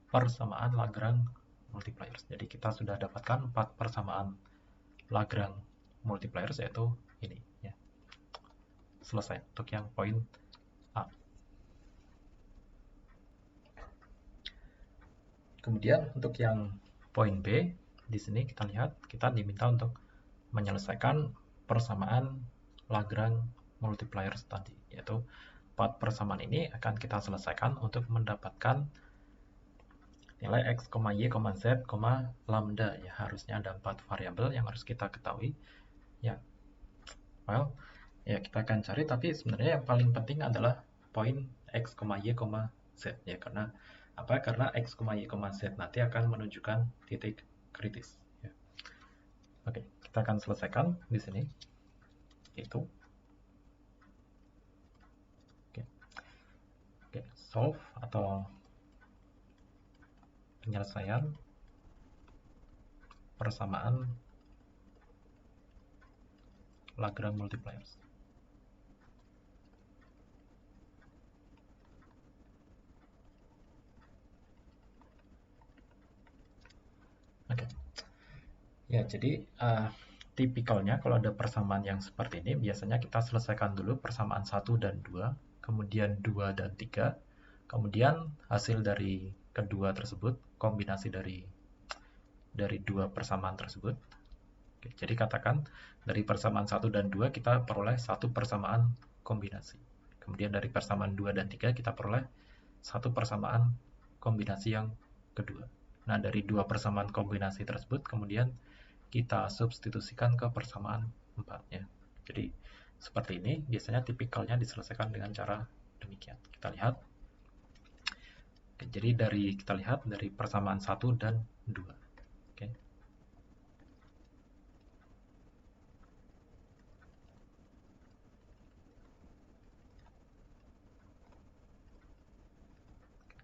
persamaan Lagrange multipliers. Jadi kita sudah dapatkan 4 persamaan Lagrange multipliers, yaitu ini. Ya. Selesai untuk yang poin A. Kemudian untuk yang poin B, di sini kita lihat kita diminta untuk menyelesaikan persamaan Lagrange multipliers tadi, yaitu 4 persamaan ini akan kita selesaikan untuk mendapatkan nilai x, y, z, lambda. Ya, harusnya ada 4 variabel yang harus kita ketahui. Ya, well, ya kita akan cari, tapi sebenarnya yang paling penting adalah poin x, y, z. Ya, karena apa? Karena x, y, z nanti akan menunjukkan titik kritis. Ya. Oke, kita akan selesaikan di sini. Itu. Oke, solve atau penyelesaian persamaan Lagrange multipliers. Oke. Ya, jadi tipikalnya kalau ada persamaan yang seperti ini, biasanya kita selesaikan dulu persamaan 1 dan 2, kemudian 2 dan 3, kemudian hasil dari kedua tersebut, kombinasi dari dua persamaan tersebut. Oke, jadi katakan dari persamaan 1 dan 2 kita peroleh satu persamaan kombinasi. Kemudian dari persamaan 2 dan 3 kita peroleh satu persamaan kombinasi yang kedua. Nah, dari dua persamaan kombinasi tersebut kemudian kita substitusikan ke persamaan 4 ya. Jadi seperti ini biasanya tipikalnya diselesaikan dengan cara demikian. Kita lihat. Oke, jadi kita lihat dari persamaan 1 dan 2. Oke.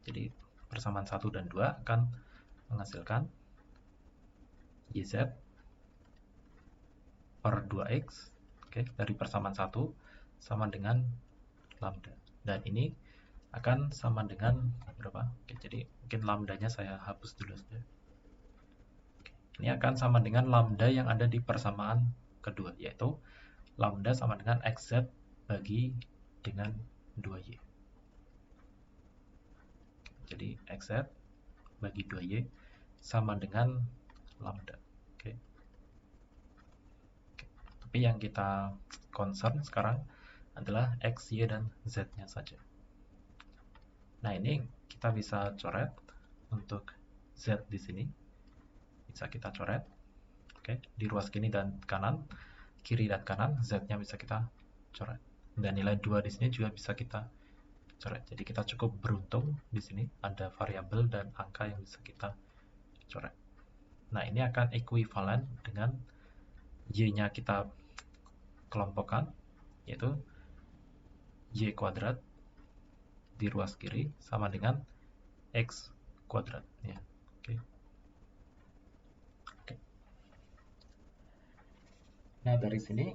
Jadi persamaan 1 dan 2 akan menghasilkan YZ per 2X, oke, dari persamaan 1 sama dengan lambda. Dan ini akan sama dengan berapa? Oke, jadi mungkin lambdanya saya hapus dulu saja. Oke, ini akan sama dengan lambda yang ada di persamaan kedua, yaitu lambda sama dengan XZ bagi dengan 2Y. Jadi XZ bagi 2Y sama dengan lambda. Oke. Tapi yang kita concern sekarang adalah X, Y, dan Z-nya saja. Nah, ini kita bisa coret untuk Z di sini. Bisa kita coret. Oke, di ruas kiri dan kanan, Z-nya bisa kita coret. Dan nilai 2 di sini juga bisa kita coret. Jadi kita cukup beruntung di sini ada variabel dan angka yang bisa kita coret. Nah, ini akan ekuivalen dengan Y-nya kita kelompokkan, yaitu Y kuadrat di ruas kiri sama dengan X kuadrat. Ya. Oke. Oke. Nah, dari sini,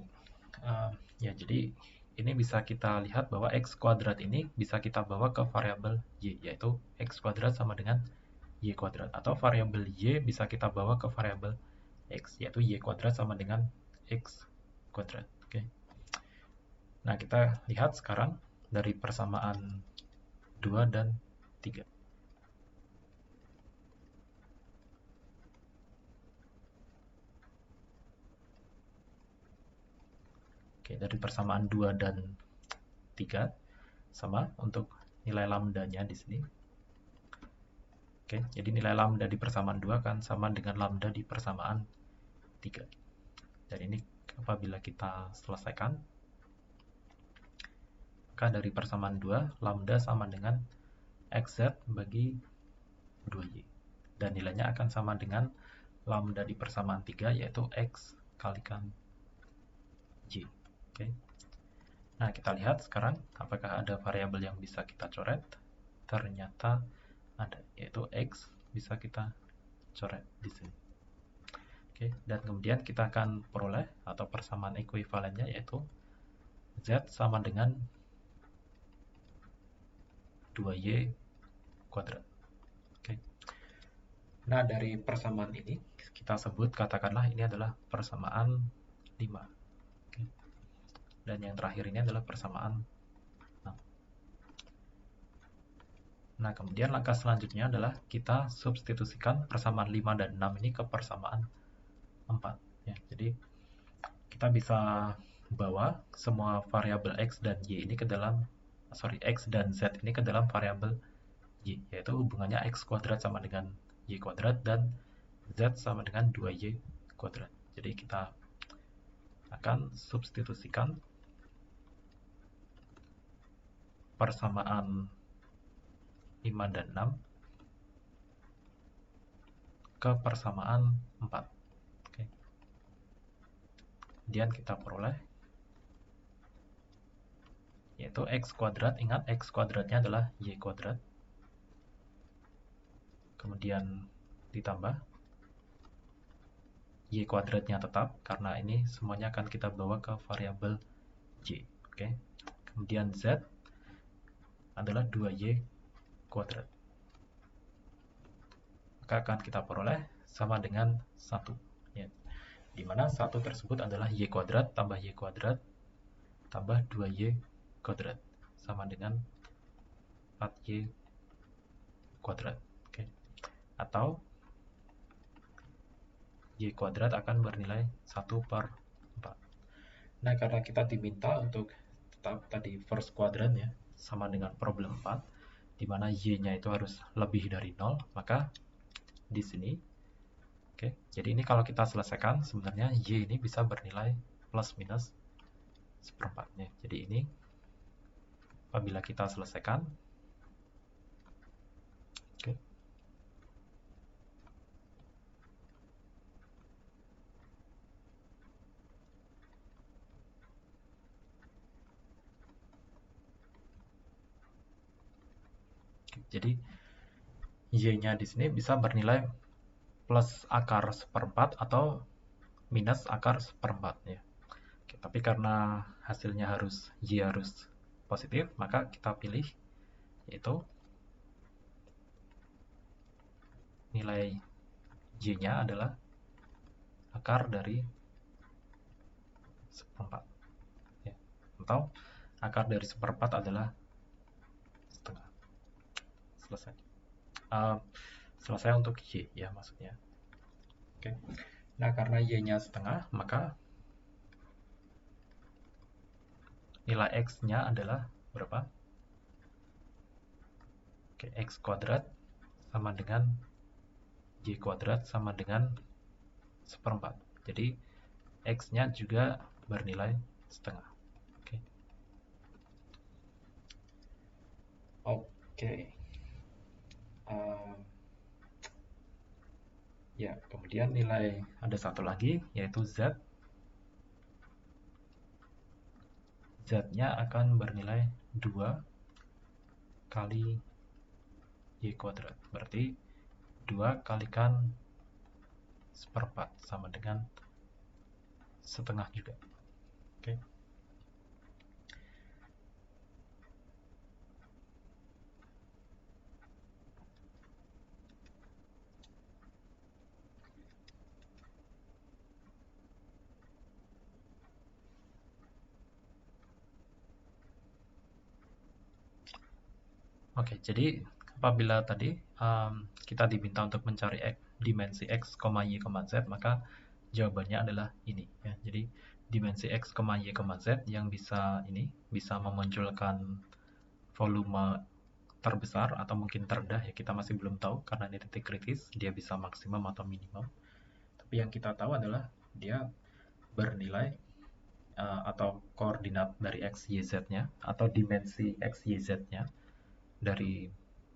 ya jadi ini bisa kita lihat bahwa X kuadrat ini bisa kita bawa ke variabel Y, yaitu X kuadrat sama dengan Y kuadrat. Atau variabel Y bisa kita bawa ke variabel X, yaitu Y kuadrat sama dengan X kuadrat. Oke. Nah, kita lihat sekarang dari persamaan 2 dan 3. Oke, dari persamaan 2 dan 3 sama untuk nilai lambdanya di sini. Oke, jadi nilai lambda di persamaan 2 kan sama dengan lambda di persamaan 3. Dan ini apabila kita selesaikan, maka dari persamaan 2, lambda sama dengan XZ bagi 2Y. Dan nilainya akan sama dengan lambda di persamaan 3, yaitu X kalikan Y. Oke. Nah, kita lihat sekarang apakah ada variabel yang bisa kita coret. Ternyata ada, yaitu X bisa kita coret di sini. Oke, dan kemudian kita akan peroleh atau persamaan ekuivalennya yaitu Z sama dengan 2Y kuadrat. Oke. Nah, dari persamaan ini kita sebut, katakanlah ini adalah persamaan 5. Oke. Dan yang terakhir ini adalah persamaan 6. Nah, kemudian langkah selanjutnya adalah kita substitusikan persamaan 5 dan 6 ini ke persamaan 4. Ya, jadi kita bisa bawa semua variabel X dan Y ini ke dalam, X dan Z ini ke dalam variabel Y, yaitu hubungannya X kuadrat sama dengan Y kuadrat dan Z sama dengan 2Y kuadrat. Jadi kita akan substitusikan persamaan 5 dan 6 ke persamaan 4. Oke. Kemudian kita peroleh yaitu X kuadrat. Ingat, X kuadratnya adalah Y kuadrat. Kemudian ditambah Y kuadratnya tetap, karena ini semuanya akan kita bawa ke variabel Y. Oke. Kemudian Z adalah 2Y kuadrat. Maka akan kita peroleh sama dengan 1. Ya. Di mana 1 tersebut adalah Y kuadrat tambah Y kuadrat tambah 2Y kuadrat sama dengan 4Y kuadrat. Oke. Atau Y kuadrat akan bernilai 1/4. Nah, karena kita diminta untuk tetap tadi first quadrant ya, sama dengan problem 4, di mana Y-nya itu harus lebih dari 0, maka di sini, oke, jadi ini kalau kita selesaikan, sebenarnya Y ini bisa bernilai plus minus 1/4. Ya. Jadi ini, apabila kita selesaikan, oke, jadi Y-nya di sini bisa bernilai plus akar 1/4 atau minus akar 1/4 ya. Oke, tapi karena hasilnya Y harus positif, maka kita pilih yaitu nilai Y-nya adalah akar dari 1/4 ya. Atau akar dari 1/4 adalah setengah. Selesai. Selesai untuk Y ya maksudnya. Oke. Nah, karena Y-nya setengah, maka nilai X-nya adalah berapa? Oke, X kuadrat sama dengan Y kuadrat sama dengan 1/4. Jadi X-nya juga bernilai setengah. Oke. Oke. Ya, kemudian nilai ada satu lagi yaitu Z. Z-nya akan bernilai 2 kali Y kuadrat. Berarti 2 kalikan 1/4 sama dengan setengah juga. Oke. Oke, jadi apabila tadi kita diminta untuk mencari dimensi X, Y, Z, maka jawabannya adalah ini ya. Jadi dimensi X, Y, Z yang bisa memunculkan volume terbesar atau mungkin terendah ya, kita masih belum tahu karena ini titik kritis, dia bisa maksimum atau minimum. Tapi yang kita tahu adalah dia bernilai atau koordinat dari X, Y, Z-nya atau dimensi X, Y, Z-nya dari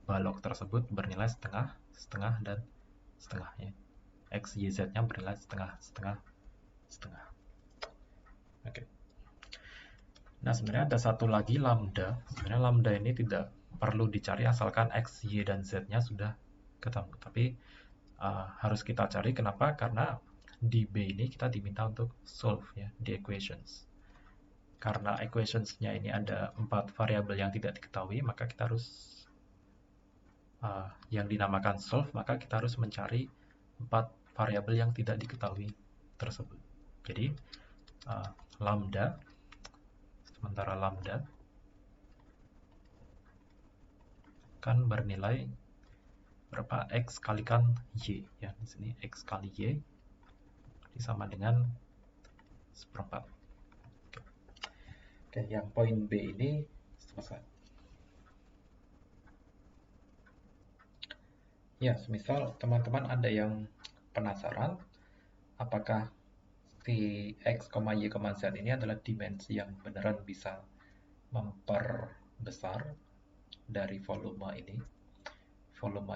balok tersebut bernilai setengah, setengah, dan setengah ya. X, Y, Z-nya bernilai setengah, setengah, setengah. Oke. Nah, sebenarnya ada satu lagi lambda. Sebenarnya lambda ini tidak perlu dicari asalkan X, Y, dan Z-nya sudah ketemu. Tapi harus kita cari. Kenapa? Karena di B ini kita diminta untuk solve ya di equations. Karena equationsnya ini ada 4 variabel yang tidak diketahui, maka kita harus yang dinamakan solve, maka kita harus mencari 4 variabel yang tidak diketahui tersebut. Jadi lambda, sementara lambda kan bernilai berapa? X kalikan Y ya. Di sini X kali Y sama dengan 1/4. Oke, yang poin B ini selesai. Ya, semisal teman-teman ada yang penasaran apakah si X, Y, Z ini adalah dimensi yang beneran bisa memperbesar dari volume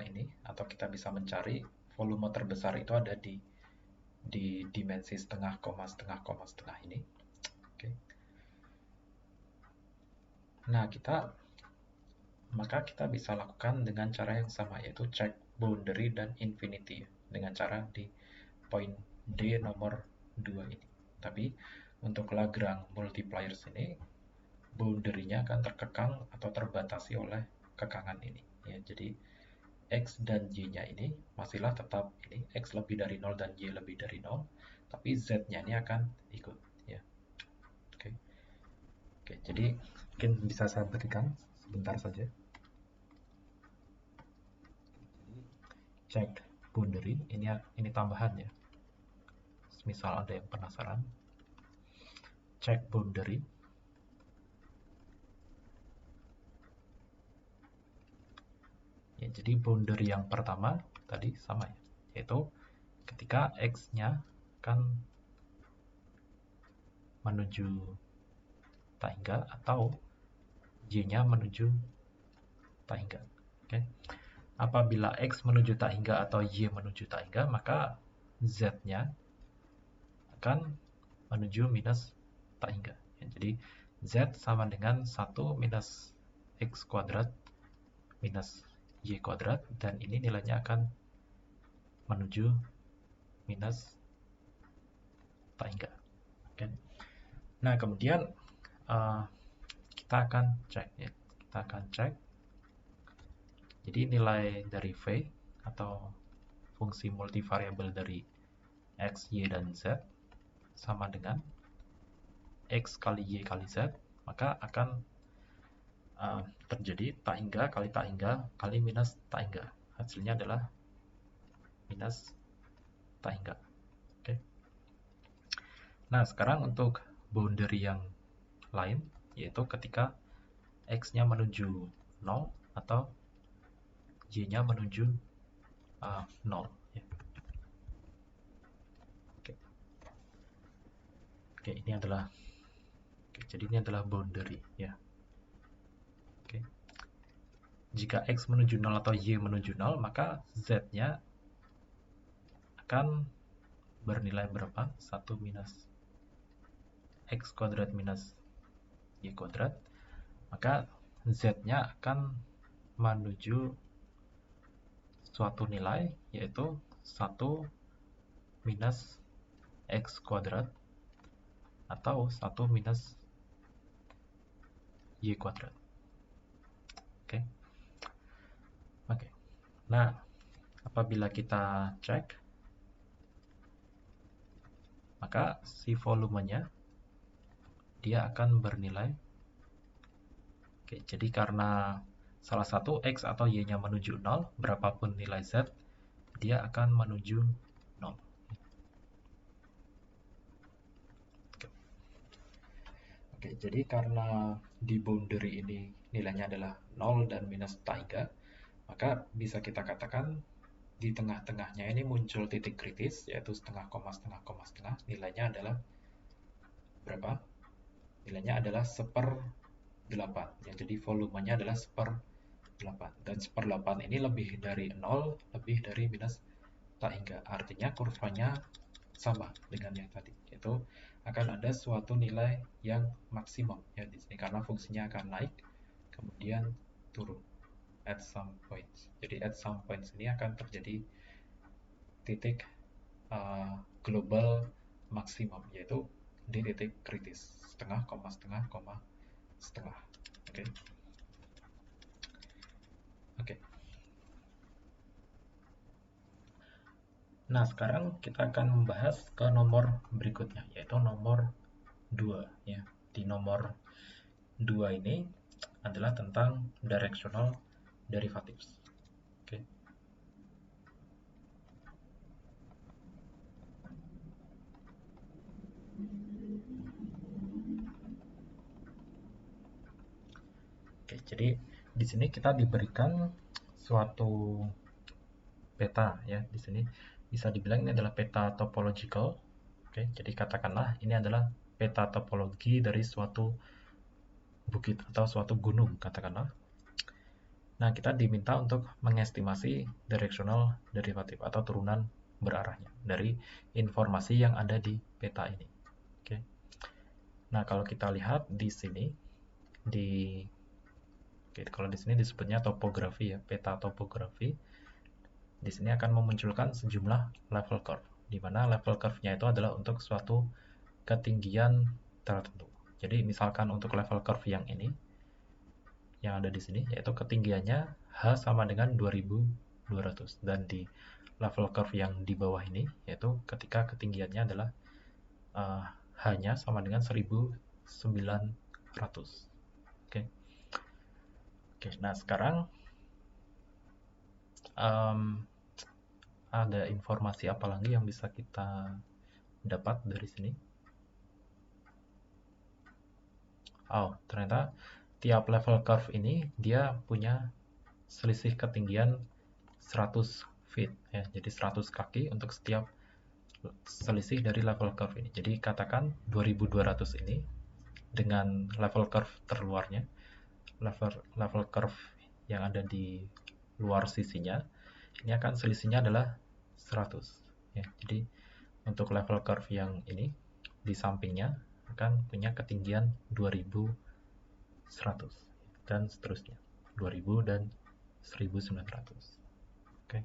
ini, atau kita bisa mencari volume terbesar itu ada di dimensi setengah, setengah ini. Oke. Nah, maka kita bisa lakukan dengan cara yang sama, yaitu check boundary dan infinity dengan cara di poin D nomor 2 ini. Tapi untuk Lagrange multipliers ini boundary-nya akan terkekang atau terbatasi oleh kekangan ini ya. Jadi X dan Y-nya ini masihlah tetap ini X lebih dari 0 dan Y lebih dari 0, tapi Z-nya ini akan ikut ya. Oke, jadi mungkin bisa saya berikan sebentar saja. Cek boundary ini tambahan ya. Misal ada yang penasaran, cek boundary. Ya, jadi boundary yang pertama tadi sama ya, yaitu ketika X-nya kan menuju tak hingga atau Y-nya menuju tak hingga. Oke. Apabila X menuju tak hingga atau Y menuju tak hingga, maka Z-nya akan menuju minus tak hingga. Ya, jadi Z sama dengan 1 minus X kuadrat minus Y kuadrat, dan ini nilainya akan menuju minus tak hingga. Oke. Nah, kemudian kita akan cek. Jadi nilai dari V atau fungsi multivariabel dari X, Y, dan Z sama dengan X kali Y kali Z, maka akan terjadi tak hingga kali minus tak hingga. Hasilnya adalah minus tak hingga. Oke. Nah, sekarang untuk boundary yang lain, yaitu ketika X-nya menuju 0 atau Y-nya menuju 0 ya. Oke, jadi ini adalah boundary ya. Oke. Jika X menuju 0 atau Y menuju 0, maka Z-nya akan bernilai berapa? 1 minus X kuadrat minus Y kuadrat. Maka Z-nya akan menuju suatu nilai, yaitu 1 minus X kuadrat atau 1 minus Y kuadrat. Oke. Nah, apabila kita cek, maka si volumenya dia akan bernilai. Oke, jadi karena salah satu X atau Y-nya menuju 0, berapapun nilai Z, dia akan menuju 0. Oke, jadi karena di boundary ini nilainya adalah 0 dan minus tak hingga, maka bisa kita katakan di tengah-tengahnya ini muncul titik kritis, yaitu setengah, nilainya adalah berapa? Nilainya adalah 1/8. Ya, jadi volumenya adalah 1/8. Dan 1/8 ini lebih dari 0, lebih dari minus tak hingga. Artinya kurvanya sama dengan yang tadi, yaitu akan ada suatu nilai yang maksimum ya di sini karena fungsinya akan naik kemudian turun at some points. Jadi at some points ini akan terjadi titik global maksimum, yaitu di titik kritis, setengah, koma, setengah, koma, setengah. Oke. Oke. Nah, sekarang kita akan membahas ke nomor berikutnya, yaitu nomor 2 ya. Di nomor 2 ini adalah tentang directional derivatives. Oke. Oke, jadi di sini kita diberikan suatu peta ya. Di sini bisa dibilang ini adalah peta topological. Oke, jadi katakanlah ini adalah peta topologi dari suatu bukit atau suatu gunung katakanlah. Nah, kita diminta untuk mengestimasi directional derivative atau turunan berarahnya dari informasi yang ada di peta ini. Oke. Nah, kalau kita lihat di sini kalau di sini disebutnya topografi ya, peta topografi. Di sini akan memunculkan sejumlah level curve, di mana level curve-nya itu adalah untuk suatu ketinggian tertentu. Jadi misalkan untuk level curve yang ini, yang ada di sini, yaitu ketinggiannya H sama dengan 2200. Dan di level curve yang di bawah ini, yaitu ketika ketinggiannya adalah H-nya sama dengan 1900. Oke. Oke, nah sekarang ada informasi apa lagi yang bisa kita dapat dari sini? Oh, ternyata tiap level curve ini dia punya selisih ketinggian 100 feet ya. Jadi 100 kaki untuk setiap selisih dari level curve ini. Jadi katakan 2200 ini dengan level curve terluarnya, level curve yang ada di luar sisinya, ini akan selisihnya adalah 100 ya. Jadi untuk level curve yang ini di sampingnya akan punya ketinggian 2100 dan seterusnya, 2000 dan 1900. Oke.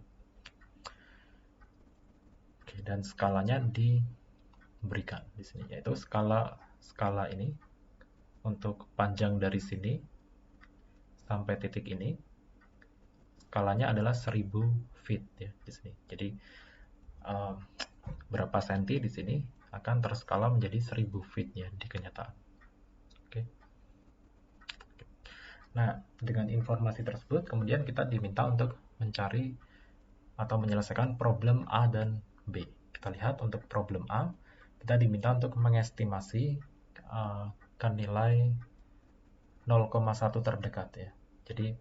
Oke, dan skalanya diberikan di sini, yaitu skala ini untuk panjang dari sini sampai titik ini skalanya adalah 1000 feet ya di sini. Jadi berapa senti di sini akan terskala menjadi 1000 feet ya di kenyataan. Oke. Nah, dengan informasi tersebut kemudian kita diminta untuk mencari atau menyelesaikan problem A dan B. Kita lihat untuk problem A, kita diminta untuk mengestimasi ke nilai 0,1 terdekat ya. Jadi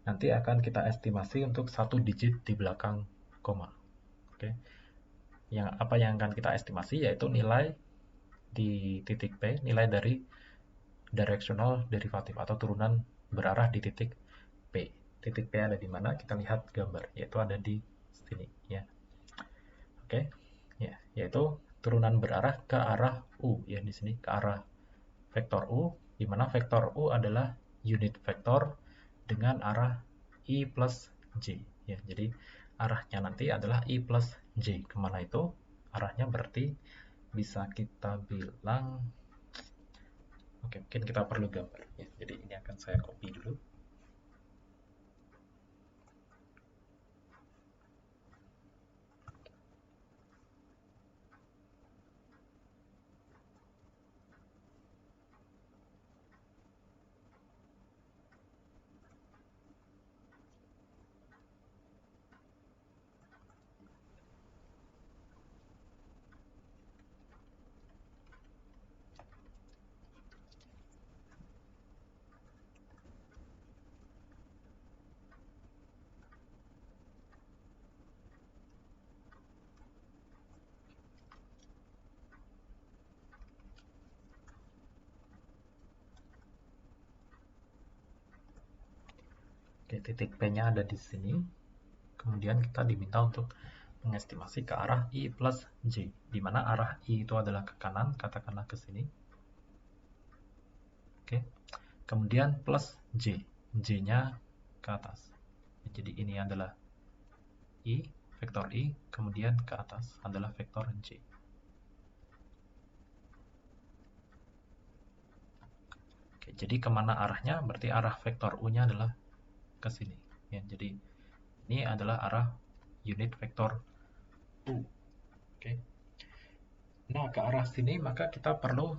nanti akan kita estimasi untuk satu digit di belakang koma. Oke. Apa yang akan kita estimasi yaitu nilai di titik P, nilai dari directional derivative atau turunan berarah di titik P. Titik P ada di mana? Kita lihat gambar, yaitu ada di sini ya. Oke. Ya, yaitu turunan berarah ke arah U ya di sini, ke arah vektor U, di mana vektor U adalah unit vektor dengan arah I plus J ya. Jadi arahnya nanti adalah I plus J. Kemana itu? Arahnya berarti bisa kita bilang, oke, mungkin kita perlu gambar ya. Jadi ini akan saya copy dulu. Oke, titik P-nya ada di sini. Kemudian kita diminta untuk mengestimasi ke arah I plus J, di mana arah I itu adalah ke kanan, katakanlah ke sini. Oke. Kemudian plus J, J-nya ke atas. Jadi ini adalah I, vektor I, kemudian ke atas adalah vektor J. Oke, jadi kemana arahnya? Berarti arah vektor U-nya adalah ke sini. Ya, jadi ini adalah arah unit vektor U. Oke. Nah, ke arah sini maka kita perlu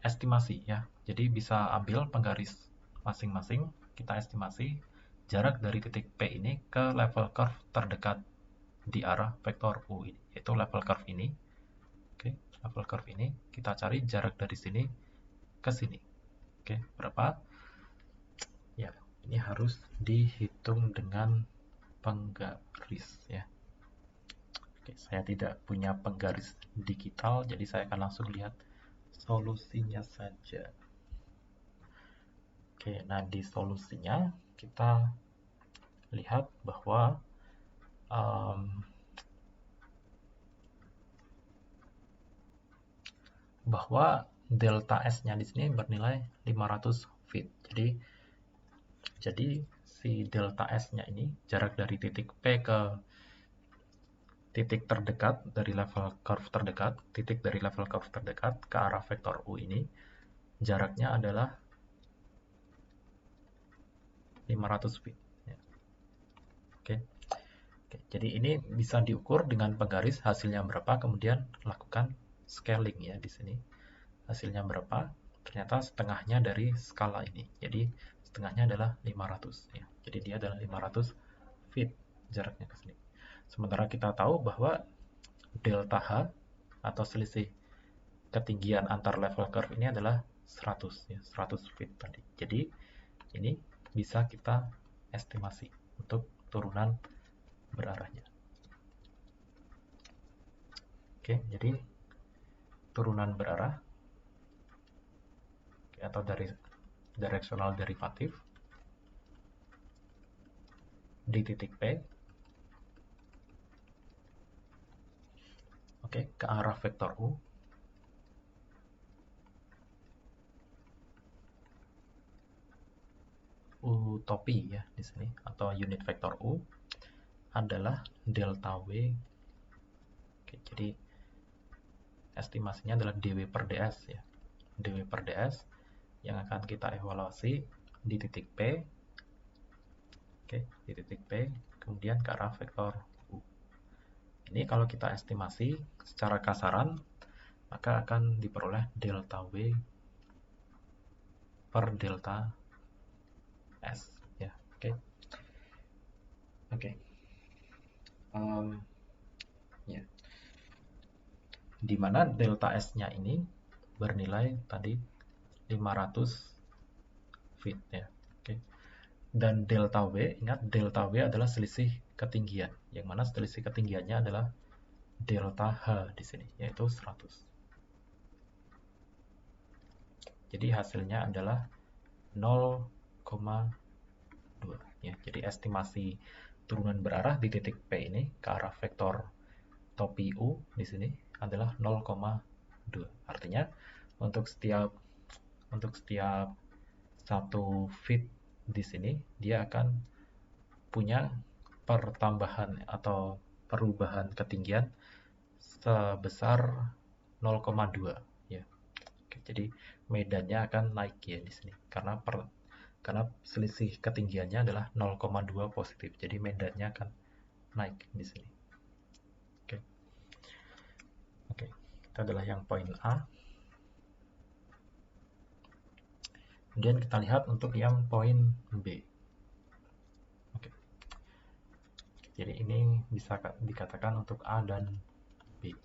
estimasi ya. Jadi bisa ambil penggaris masing-masing, kita estimasi jarak dari titik P ini ke level curve terdekat di arah vektor U ini, yaitu level curve ini. Oke, level curve ini kita cari jarak dari sini ke sini. Oke, berapa? Ya, ini harus dihitung dengan penggaris ya. Oke, saya tidak punya penggaris digital, jadi saya akan langsung lihat solusinya saja. Oke, nah di solusinya kita lihat bahwa delta S-nya di sini bernilai 500 feet. Jadi si delta S-nya ini jarak dari titik P ke titik terdekat dari level curve terdekat, titik dari level curve terdekat ke arah vektor U ini jaraknya adalah 500 feet. Ya. Oke. Jadi ini bisa diukur dengan penggaris hasilnya berapa, kemudian lakukan scaling ya di sini. Hasilnya berapa? Ternyata setengahnya dari skala ini. Jadi setengahnya adalah 500 ya. Jadi dia adalah 500 feet jaraknya ke sini. Sementara kita tahu bahwa delta H atau selisih ketinggian antar level curve ini adalah 100 ya, 100 feet tadi. Jadi ini bisa kita estimasi untuk turunan berarahnya. Oke, jadi turunan berarah atau dari directional derivative di titik P, oke, ke arah vektor U, utopi ya di sini, atau unit vektor U adalah delta W. Oke, jadi estimasinya adalah dW per ds ya, dW per ds yang akan kita evaluasi di titik P. Oke, di titik P, kemudian ke arah vektor U. Ini kalau kita estimasi secara kasaran, maka akan diperoleh delta W per delta S ya. Oke. Ya. Di mana delta S-nya ini bernilai tadi 500 feet ya. Oke. Dan delta W, ingat delta W adalah selisih ketinggian, yang mana selisih ketinggiannya adalah delta H di sini, yaitu 100. Jadi hasilnya adalah 0,2 ya. Jadi estimasi turunan berarah di titik P ini ke arah vektor topi U di sini adalah 0,2. Artinya untuk setiap 1 feet di sini dia akan punya pertambahan atau perubahan ketinggian sebesar 0,2 ya. Oke, jadi medannya akan naik ya di sini karena selisih ketinggiannya adalah 0,2 positif. Jadi medannya akan naik di sini. Oke, itu adalah yang poin A. Kemudian kita lihat untuk yang poin B. Oke. Jadi ini bisa dikatakan untuk A dan B.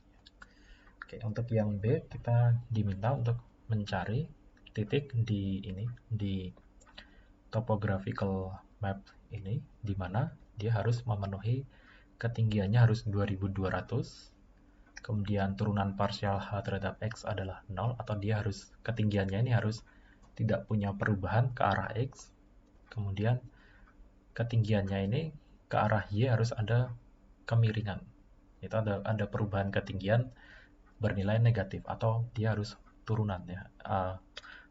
Oke, untuk yang B kita diminta untuk mencari titik di topographical map ini, di mana dia harus memenuhi ketinggiannya harus 2200, kemudian turunan parsial H terhadap X adalah 0, atau dia harus ketinggiannya ini harus tidak punya perubahan ke arah X, kemudian ketinggiannya ini ke arah Y harus ada kemiringan, itu ada perubahan ketinggian bernilai negatif, atau dia harus turunan ya,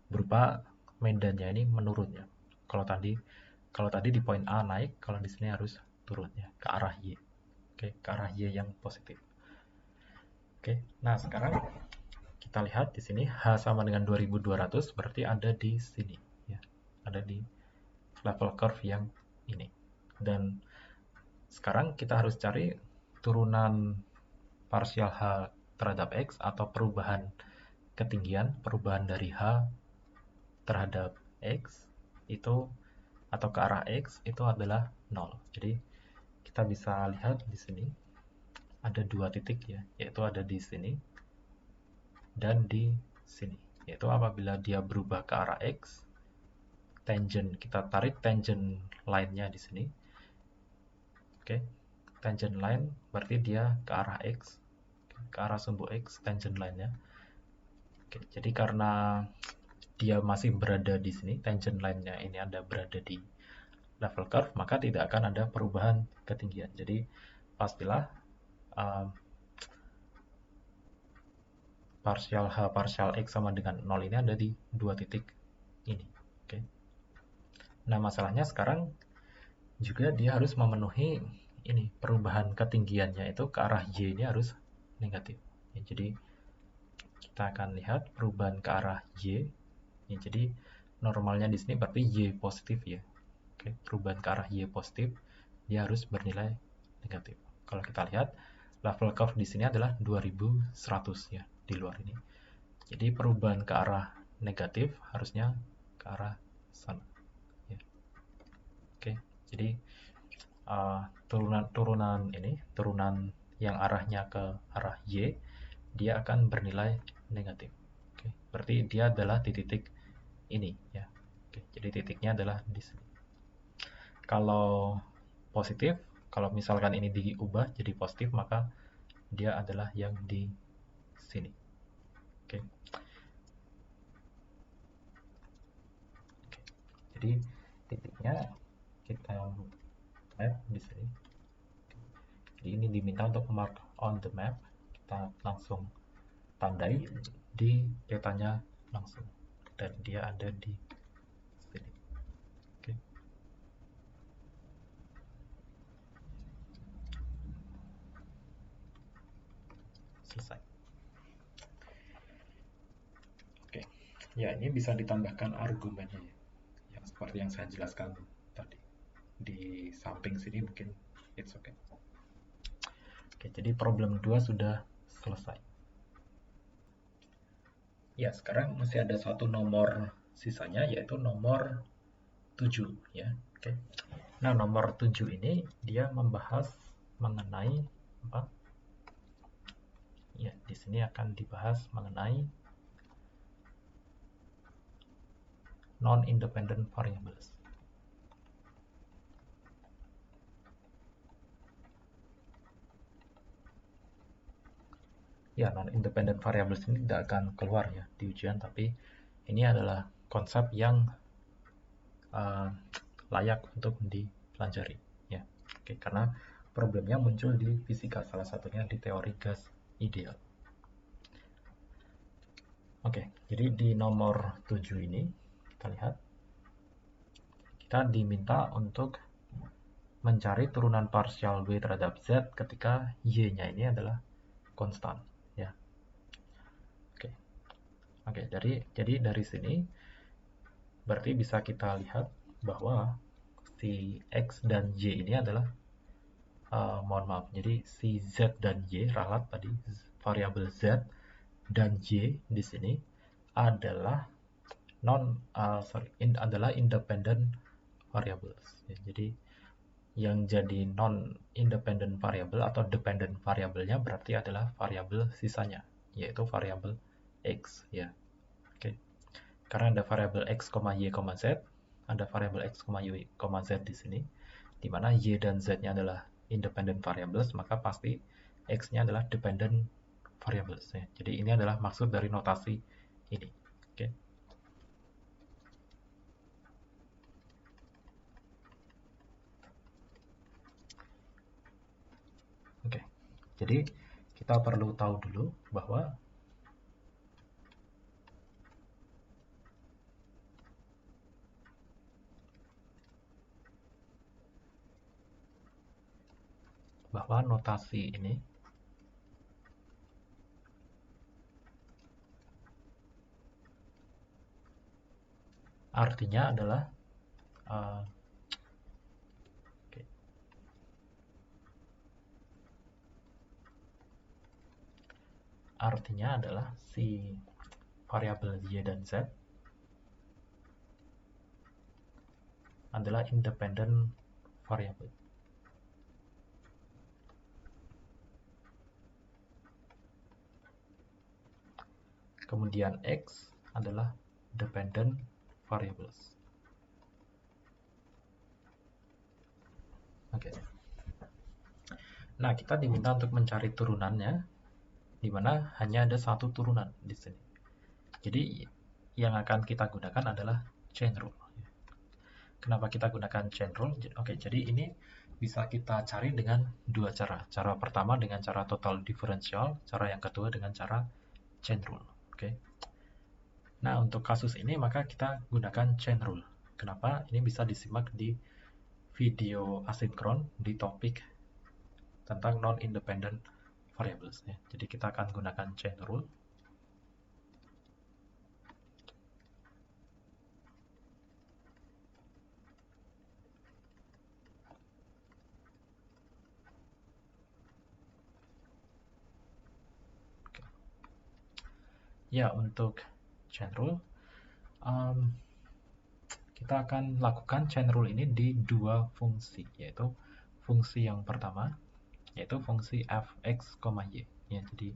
berupa medannya ini menurun ya. Kalau tadi di poin A naik, kalau di sini harus turun ya ke arah Y. Oke, ke arah Y yang positif. Oke, nah sekarang kita lihat di sini H sama dengan 2200 berarti ada di sini ya. Ada di level curve yang ini. Dan sekarang kita harus cari turunan partial H terhadap X atau perubahan ketinggian, perubahan dari H terhadap X itu atau ke arah X itu adalah 0. Jadi kita bisa lihat di sini ada dua titik ya, yaitu ada di sini dan di sini. Yaitu apabila dia berubah ke arah X, tangent kita tarik tangent line-nya di sini. Oke. Tangent line berarti dia ke arah X, ke arah sumbu X tangent line-nya. Oke, jadi karena dia masih berada di sini, tangent line-nya ini ada berada di level curve, maka tidak akan ada perubahan ketinggian. Jadi pastilah partial H partial X sama dengan 0 ini ada di dua titik ini. Oke. Nah, masalahnya sekarang juga dia harus memenuhi ini perubahan ketinggiannya itu ke arah Y ini harus negatif. Ya, jadi kita akan lihat perubahan ke arah Y. Ya, jadi normalnya di sini berarti Y positif ya. Oke, perubahan ke arah Y positif dia harus bernilai negatif. Kalau kita lihat level curve di sini adalah 2100 ya di luar ini. Jadi perubahan ke arah negatif harusnya ke arah sana. Ya. Oke, jadi turunan yang arahnya ke arah Y, dia akan bernilai negatif. Oke, berarti dia adalah di titik ini ya. Oke, jadi titiknya adalah di sini. Kalau positif, kalau misalkan ini diubah jadi positif, maka dia adalah yang di sini. Oke. Jadi titiknya kita map di sini. Jadi ini diminta untuk mark on the map. Kita langsung tandai di petanya langsung. Dan dia ada di sini. Oke. Selesai. Oke. Ya, ini bisa ditambahkan argumennya ya. Yang seperti yang saya jelaskan tadi. Di samping sini mungkin it's okay. Oke, jadi problem 2 sudah selesai. Ya, sekarang masih ada satu nomor sisanya yaitu nomor 7 ya. Oke. Nah, nomor 7 ini dia membahas mengenai apa? Ya, di sini akan dibahas mengenai non-independent variables. Ya, non-independent variables ini tidak akan keluar ya di ujian, tapi ini adalah konsep yang layak untuk dipelajari ya. Oke, karena problemnya muncul di fisika, salah satunya di teori gas ideal. Oke, jadi di nomor 7 ini kita lihat kita diminta untuk mencari turunan partial W terhadap Z ketika Y-nya ini adalah konstan ya. Oke, jadi dari sini berarti bisa kita lihat bahwa si X dan Y ini adalah mohon maaf, jadi si Z dan Y ralat tadi variabel Z dan Y di sini adalah adalah independent variables ya, jadi yang jadi non independent variable atau dependent variabelnya berarti adalah variabel sisanya yaitu variabel X ya. Oke. Karena ada variabel X, Y, Z, ada variabel X, Y, Z di sini, di mana Y dan Z-nya adalah independent variables, maka pasti X-nya adalah dependent variables. Ya. Jadi ini adalah maksud dari notasi ini. Oke. Oke. Jadi kita perlu tahu dulu bahwa bahwa notasi ini artinya adalah si variabel y dan z adalah independent variable. Kemudian x adalah dependent variables. Oke. Nah, kita diminta untuk mencari turunannya, di mana hanya ada satu turunan di sini. Jadi, yang akan kita gunakan adalah chain rule. Kenapa kita gunakan chain rule? Oke, jadi ini bisa kita cari dengan dua cara. Cara pertama dengan cara total differential, cara yang kedua dengan cara chain rule. Oke. Nah, untuk kasus ini maka kita gunakan chain rule. Kenapa? Ini bisa disimak di video asinkron di topik tentang non-independent variables. Ya. Jadi kita akan gunakan chain rule. Ya, untuk chain rule, kita akan lakukan chain rule ini di dua fungsi, yaitu fungsi yang pertama, yaitu fungsi fx, y. Ya, jadi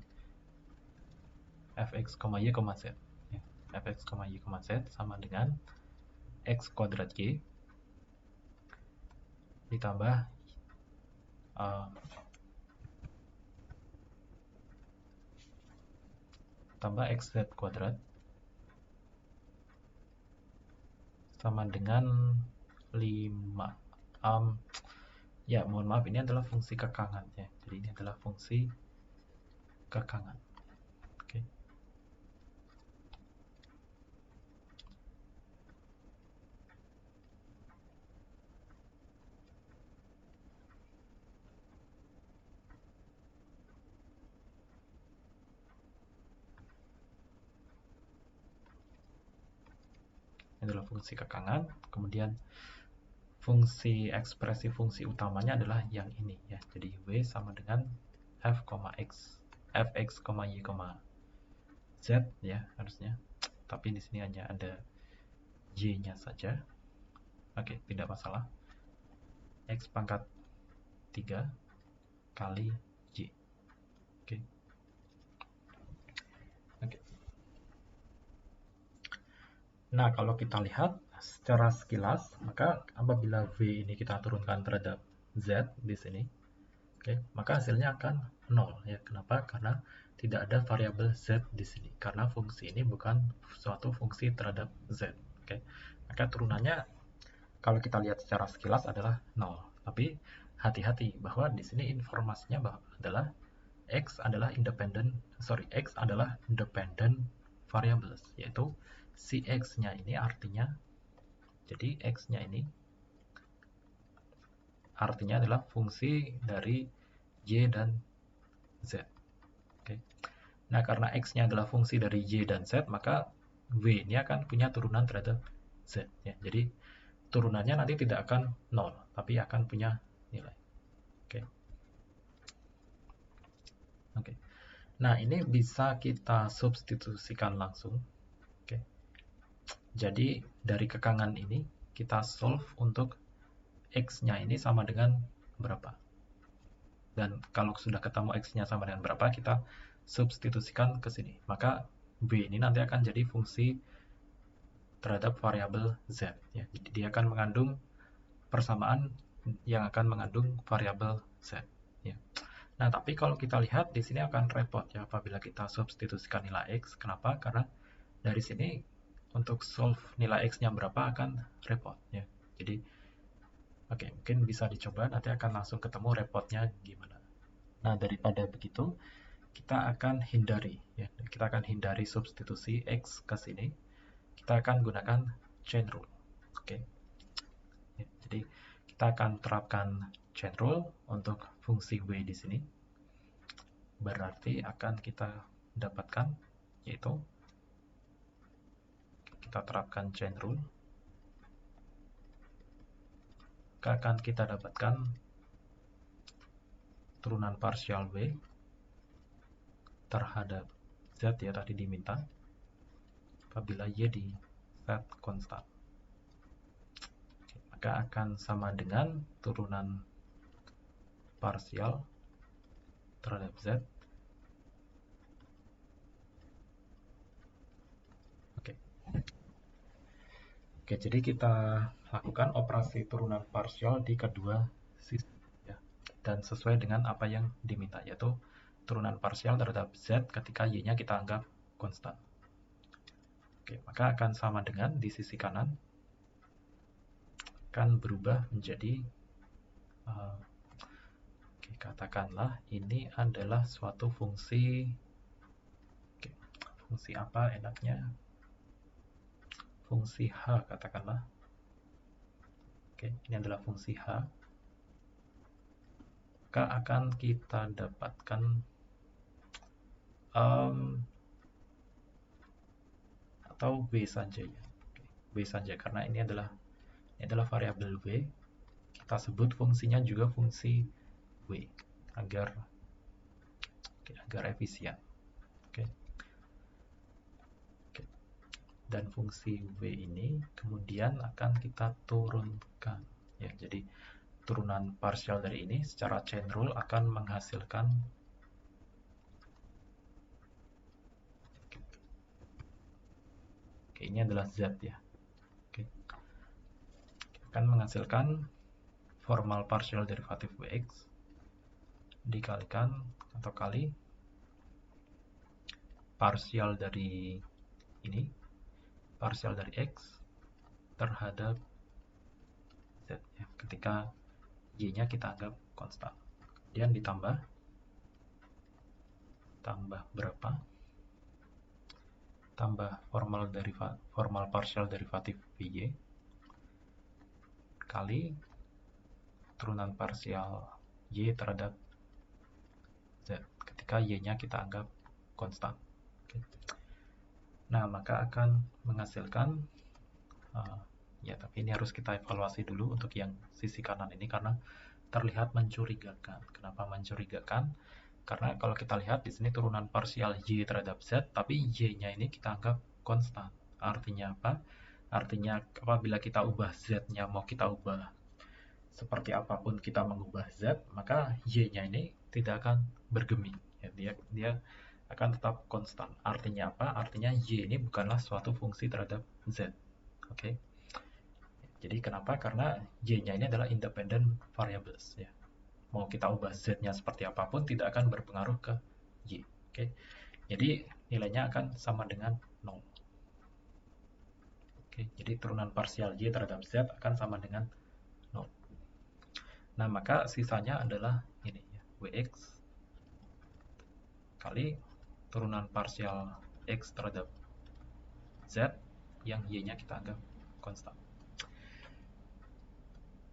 fx, y, z. Ya, fx, y, z sama dengan x kuadrat y ditambah tambah xz kuadrat sama dengan 5. Ya, mohon maaf, ini adalah fungsi kekangan ya. Jadi ini adalah fungsi kekangan. Oke. Ini adalah fungsi kekangan, kemudian fungsi ekspresi fungsi utamanya adalah yang ini ya. Jadi W sama dengan fx, y, z ya harusnya. Tapi di sini hanya ada y-nya saja. Oke, tidak masalah. X pangkat 3 kali y. Oke. Oke. Nah, kalau kita lihat secara sekilas, maka apabila V ini kita turunkan terhadap Z di sini, maka hasilnya akan 0 ya. Kenapa? Karena tidak ada variabel Z di sini. Karena fungsi ini bukan suatu fungsi terhadap Z. Maka turunannya kalau kita lihat secara sekilas adalah 0. Tapi hati-hati bahwa di sini informasinya adalah X adalah dependent variables, yaitu si X-nya ini artinya, jadi X-nya ini artinya adalah fungsi dari Y dan Z. Nah, karena X-nya adalah fungsi dari Y dan Z, maka W ini akan punya turunan terhadap Z. Ya. Jadi, turunannya nanti tidak akan 0, tapi akan punya nilai. Oke. Nah, ini bisa kita substitusikan langsung. Jadi dari kekangan ini kita solve untuk X-nya ini sama dengan berapa. Dan kalau sudah ketemu X-nya sama dengan berapa, kita substitusikan ke sini. Maka B ini nanti akan jadi fungsi terhadap variabel Z. Ya. Jadi dia akan mengandung persamaan yang akan mengandung variabel Z. Ya. Nah, tapi kalau kita lihat di sini akan repot ya apabila kita substitusikan nilai X. Kenapa? Karena dari sini untuk solve nilai X-nya berapa akan repot ya. Jadi mungkin bisa dicoba, nanti akan langsung ketemu repotnya gimana. Nah, daripada begitu kita akan hindari ya. Kita akan hindari substitusi X ke sini. Kita akan gunakan chain rule. Ya, jadi kita akan terapkan chain rule untuk fungsi W di sini, berarti akan kita dapatkan, yaitu kita terapkan chain rule, akan kita dapatkan turunan partial W terhadap Z ya tadi diminta apabila Y di set konstan. Maka akan sama dengan turunan parsial terhadap Z. Oke, jadi kita lakukan operasi turunan parsial di kedua sisi ya. Dan sesuai dengan apa yang diminta, yaitu turunan parsial terhadap Z ketika Y-nya kita anggap konstan. Oke, maka akan sama dengan di sisi kanan akan berubah menjadi oke, katakanlah ini adalah suatu fungsi. Oke, fungsi apa enaknya? Fungsi H katakanlah. Oke, ini adalah fungsi H. Maka akan kita dapatkan atau W saja ya. Oke, W saja karena ini adalah variabel W. Kita sebut fungsinya juga fungsi W agar efisien. Oke. Dan fungsi W ini kemudian akan kita turunkan ya. Jadi turunan parsial dari ini secara chain rule akan menghasilkan ini adalah Z ya. Oke. Akan menghasilkan formal partial derivative Wx dikalikan atau kali parsial dari ini, parsial dari X terhadap Z ya, ketika Y-nya kita anggap konstan. Kemudian ditambah berapa? Tambah formal partial derivative Vy kali turunan parsial Y terhadap Z ketika Y-nya kita anggap konstan. Oke. Nah, maka akan menghasilkan ya, tapi ini harus kita evaluasi dulu untuk yang sisi kanan ini karena terlihat mencurigakan. Kenapa mencurigakan? Karena kalau kita lihat di sini turunan parsial Y terhadap Z, tapi Y-nya ini kita anggap konstan. Artinya apa? Artinya apabila kita ubah Z-nya, mau kita ubah seperti apapun kita mengubah Z, maka Y-nya ini tidak akan bergeming. Ya, dia akan tetap konstan. Artinya apa? Artinya Y ini bukanlah suatu fungsi terhadap Z. Oke. Jadi kenapa? Karena Y-nya ini adalah independent variables ya. Mau kita ubah Z-nya seperti apapun tidak akan berpengaruh ke Y. Oke. Jadi nilainya akan sama dengan 0. Oke, jadi turunan parsial Y terhadap Z akan sama dengan 0. Nah, maka sisanya adalah ini ya, Wx kali turunan parsial X terhadap Z yang Y-nya kita anggap konstan.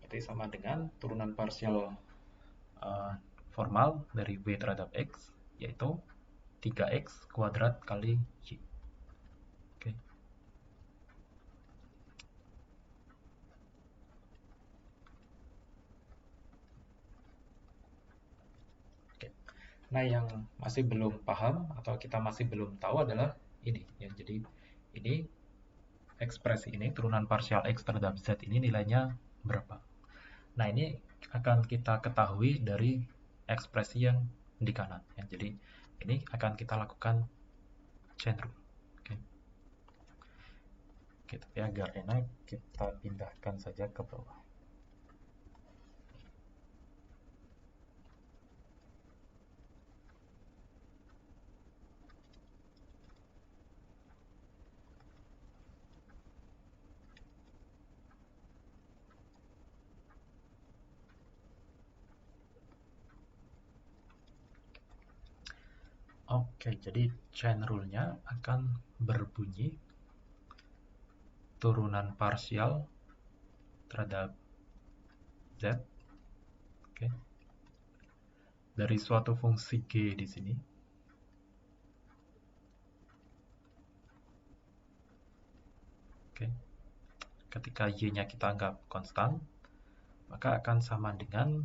Berarti sama dengan turunan parsial formal dari W terhadap X, yaitu 3X kuadrat kali Y. Oke. Oke. Nah, yang masih belum paham atau kita masih belum tahu adalah ini ya. Jadi ini ekspresi ini turunan parsial X terhadap Z ini nilainya berapa. Nah, ini akan kita ketahui dari ekspresi yang di kanan ya. Jadi ini akan kita lakukan chain rule. Oke, tapi agar enak kita pindahkan saja ke bawah. Oke, jadi chain rule-nya akan berbunyi turunan parsial terhadap Z. Oke. dari suatu fungsi G di sini, oke, ketika Y-nya kita anggap konstan, maka akan sama dengan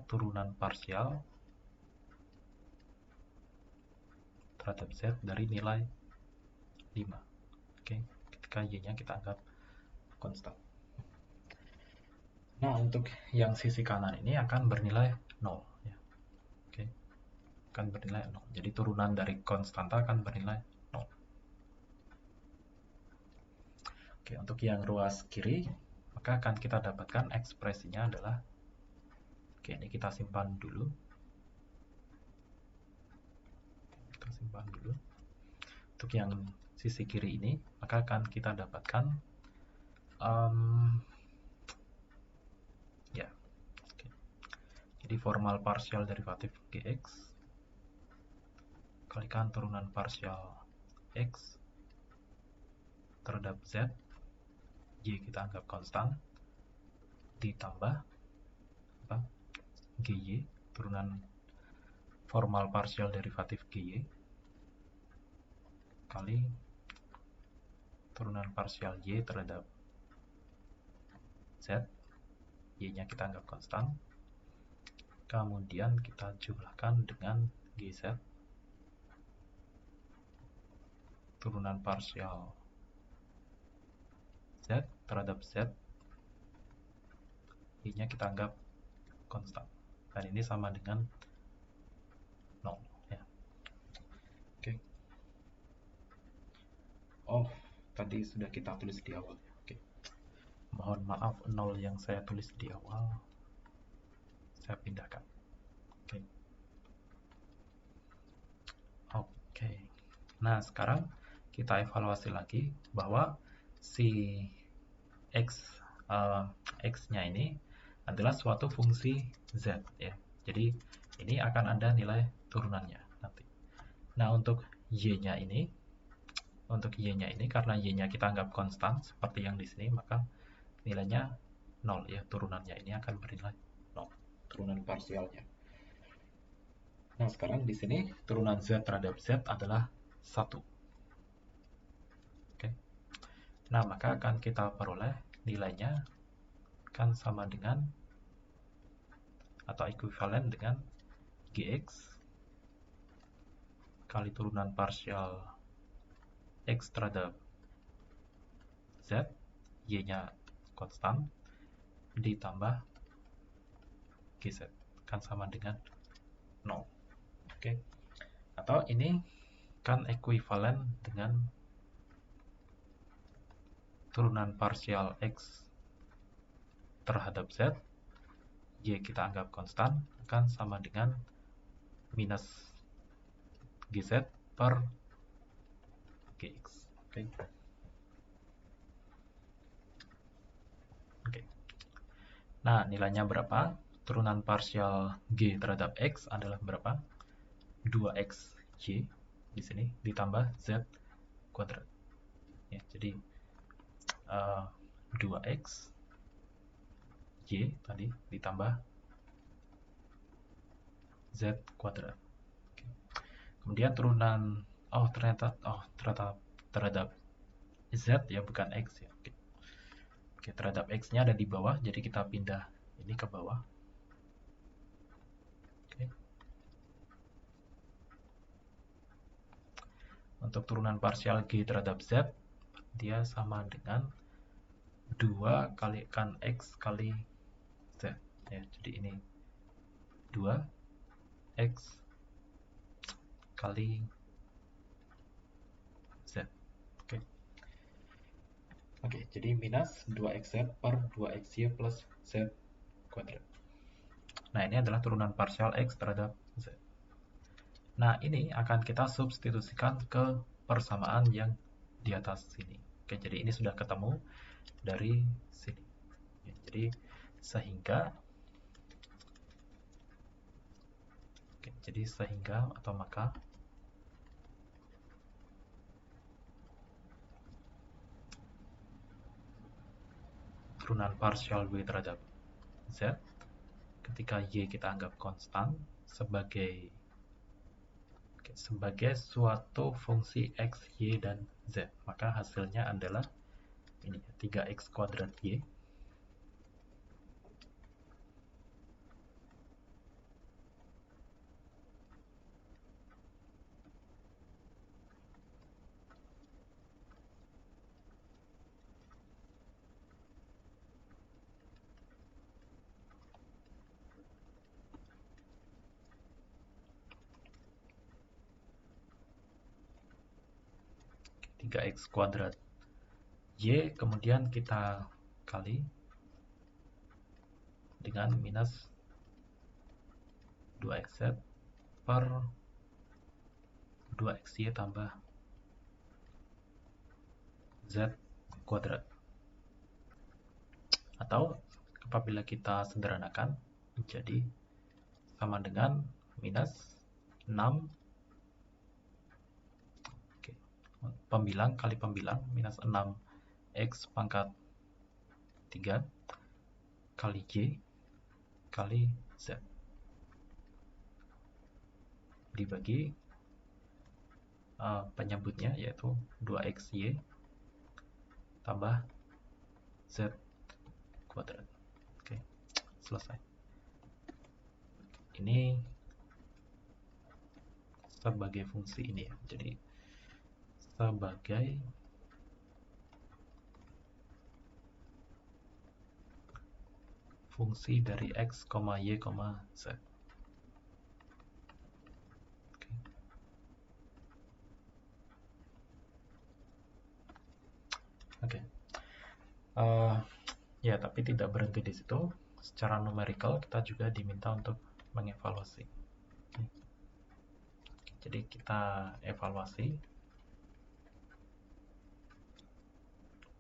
turunan parsial terhadap Z dari nilai 5. Oke, ketika Y-nya kita anggap konstan. Nah, untuk yang sisi kanan ini akan bernilai 0. Ya. Oke, akan bernilai 0. Jadi turunan dari konstanta akan bernilai 0. Oke, untuk yang ruas kiri, maka akan kita dapatkan ekspresinya adalah, oke, ini kita simpan dulu. Kita simpan dulu. Untuk yang sisi kiri ini, maka akan kita dapatkan ya, oke. Jadi formal partial derivatif Gx kalikan turunan parsial X terhadap Z, Y kita anggap konstan, ditambah GY, turunan formal partial derivatif GY, kali turunan parsial Y terhadap Z, Y-nya kita anggap konstan, kemudian kita jumlahkan dengan GZ, turunan parsial Z terhadap Z, Y-nya kita anggap konstan. Dan ini sama dengan 0. Ya. Oke. Oh, tadi sudah kita tulis di awal. Oke. Mohon maaf, 0 yang saya tulis di awal saya pindahkan. Oke. Oke. Nah, sekarang kita evaluasi lagi bahwa si X-nya ini adalah suatu fungsi Z, ya. Jadi ini akan ada nilai turunannya nanti. Nah, untuk Y-nya ini karena Y-nya kita anggap konstan seperti yang di sini, maka nilainya 0, ya. Turunannya ini akan bernilai 0, turunan parsialnya. Nah, sekarang di sini turunan Z terhadap Z adalah 1. Oke. Nah, maka akan kita peroleh nilainya kan sama dengan atau ekuivalen dengan Gx kali turunan parsial X terhadap Z, Y-nya konstan, ditambah GZ kan sama dengan 0. Oke. Atau ini kan ekuivalen dengan turunan parsial X terhadap Z, Y kita anggap konstan, akan sama dengan minus GZ per Gx. Oke. Oke. Nah, nilainya berapa? Turunan parsial G terhadap X adalah berapa? 2XY di sini ditambah Z kuadrat. Ya, jadi 2X Y tadi ditambah Z kuadrat. Oke. Kemudian turunan ternyata terhadap Z, ya, bukan X, ya. Oke. Oke, terhadap X-nya ada di bawah, jadi kita pindah ini ke bawah. Oke. Untuk turunan parsial G terhadap Z, dia sama dengan 2 kalikan X kali Z, ya. Jadi ini 2X kali Z. Oke. Oke, jadi minus 2XZ per 2XY plus Z kuadrat. Nah, ini adalah turunan parsial X terhadap Z. Nah, ini akan kita substitusikan ke persamaan yang di atas sini. Oke, jadi ini sudah ketemu dari sini. Ya, jadi sehingga atau maka turunan partial W terhadap Z ketika Y kita anggap konstan sebagai suatu fungsi X, Y, dan Z, maka hasilnya adalah ini 3x kuadrat Y kuadrat Y, kemudian kita kali dengan minus 2xz per 2xy tambah z kuadrat. Atau apabila kita sederhanakan menjadi sama dengan minus 6 pembilang kali pembilang minus 6x pangkat 3 kali Y kali Z dibagi penyebutnya yaitu 2xy tambah Z kuadrat. Oke, selesai. Ini sebagai fungsi ini ya. Jadi sebagai fungsi dari x, y, z. Oke. Ya, tapi tidak berhenti di situ. Secara numerical kita juga diminta untuk mengevaluasi. Jadi kita evaluasi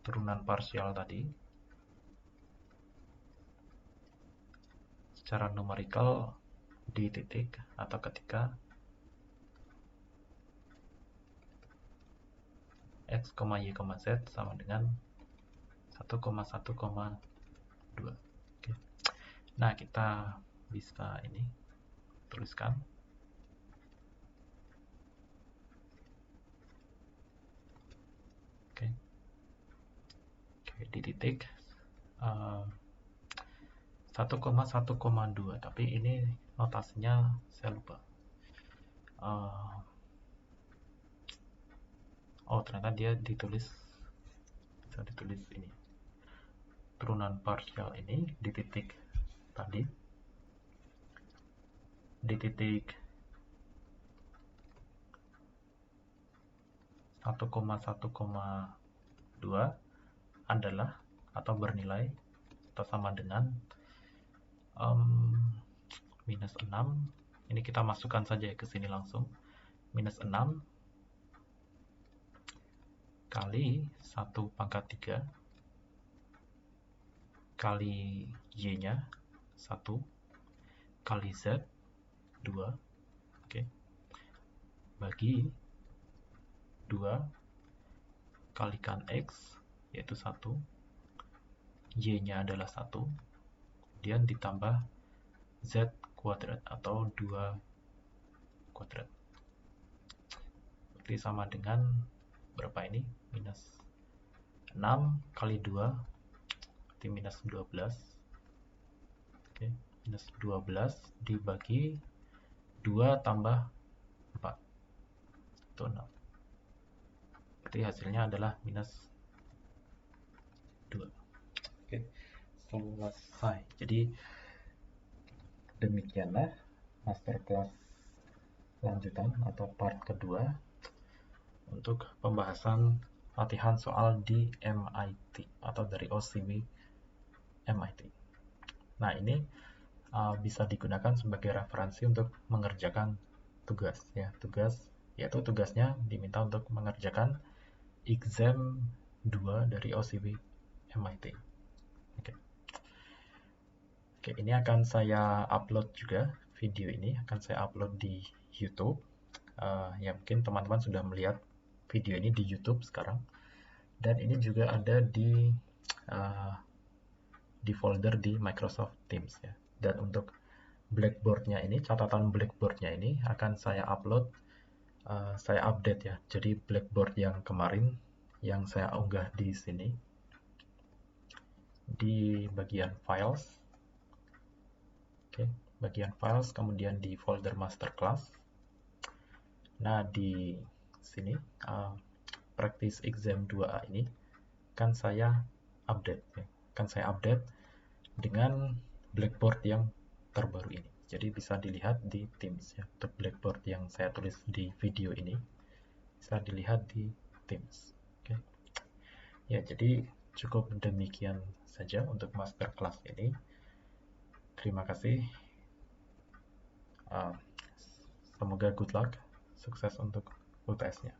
turunan parsial tadi secara numerical di titik atau ketika x, y, z sama dengan 1,1,2. Oke. Nah, kita bisa ini tuliskan. Oke. Di titik 1,1,2, tapi ini notasinya saya lupa. Oh, ternyata dia ditulis ini. Turunan parsial ini di titik tadi, di titik 1,1,2 adalah atau bernilai atau sama dengan minus 6. Ini kita masukkan saja ke sini langsung. Minus 6 kali 1 pangkat 3 kali y-nya 1 kali z 2, oke, bagi 2 kalikan x yaitu 1, y-nya adalah 1, kemudian ditambah z kuadrat atau 2 kuadrat. Berarti sama dengan berapa ini? Minus 6 kali 2 berarti minus 12. Oke, minus 12 dibagi 2 tambah 4 itu 6. Berarti hasilnya adalah minus 2. Oke, selesai. Jadi demikianlah masterclass lanjutan atau part kedua untuk pembahasan latihan soal di MIT atau dari OCB MIT. Nah, ini bisa digunakan sebagai referensi untuk mengerjakan tugas ya. Yaitu tugasnya diminta untuk mengerjakan exam 2 dari OCB MIT. Oke, ini akan saya upload juga, video ini akan saya upload di YouTube. Ya mungkin teman-teman sudah melihat video ini di YouTube sekarang. Dan ini juga ada di di folder di Microsoft Teams ya. Dan untuk Blackboard-nya ini, catatan Blackboard-nya ini akan saya upload, saya update ya. Jadi Blackboard yang kemarin yang saya unggah di sini di bagian files. Oke, bagian files, kemudian di folder master class. Nah, di sini practice exam 2A ini kan saya update ya. Kan saya update dengan Blackboard yang terbaru ini. Jadi bisa dilihat di Teams ya. Untuk Blackboard yang saya tulis di video ini bisa dilihat di Teams. Oke. Ya, jadi cukup demikian saja untuk masterclass ini. Terima kasih. Semoga good luck, sukses untuk UTS-nya.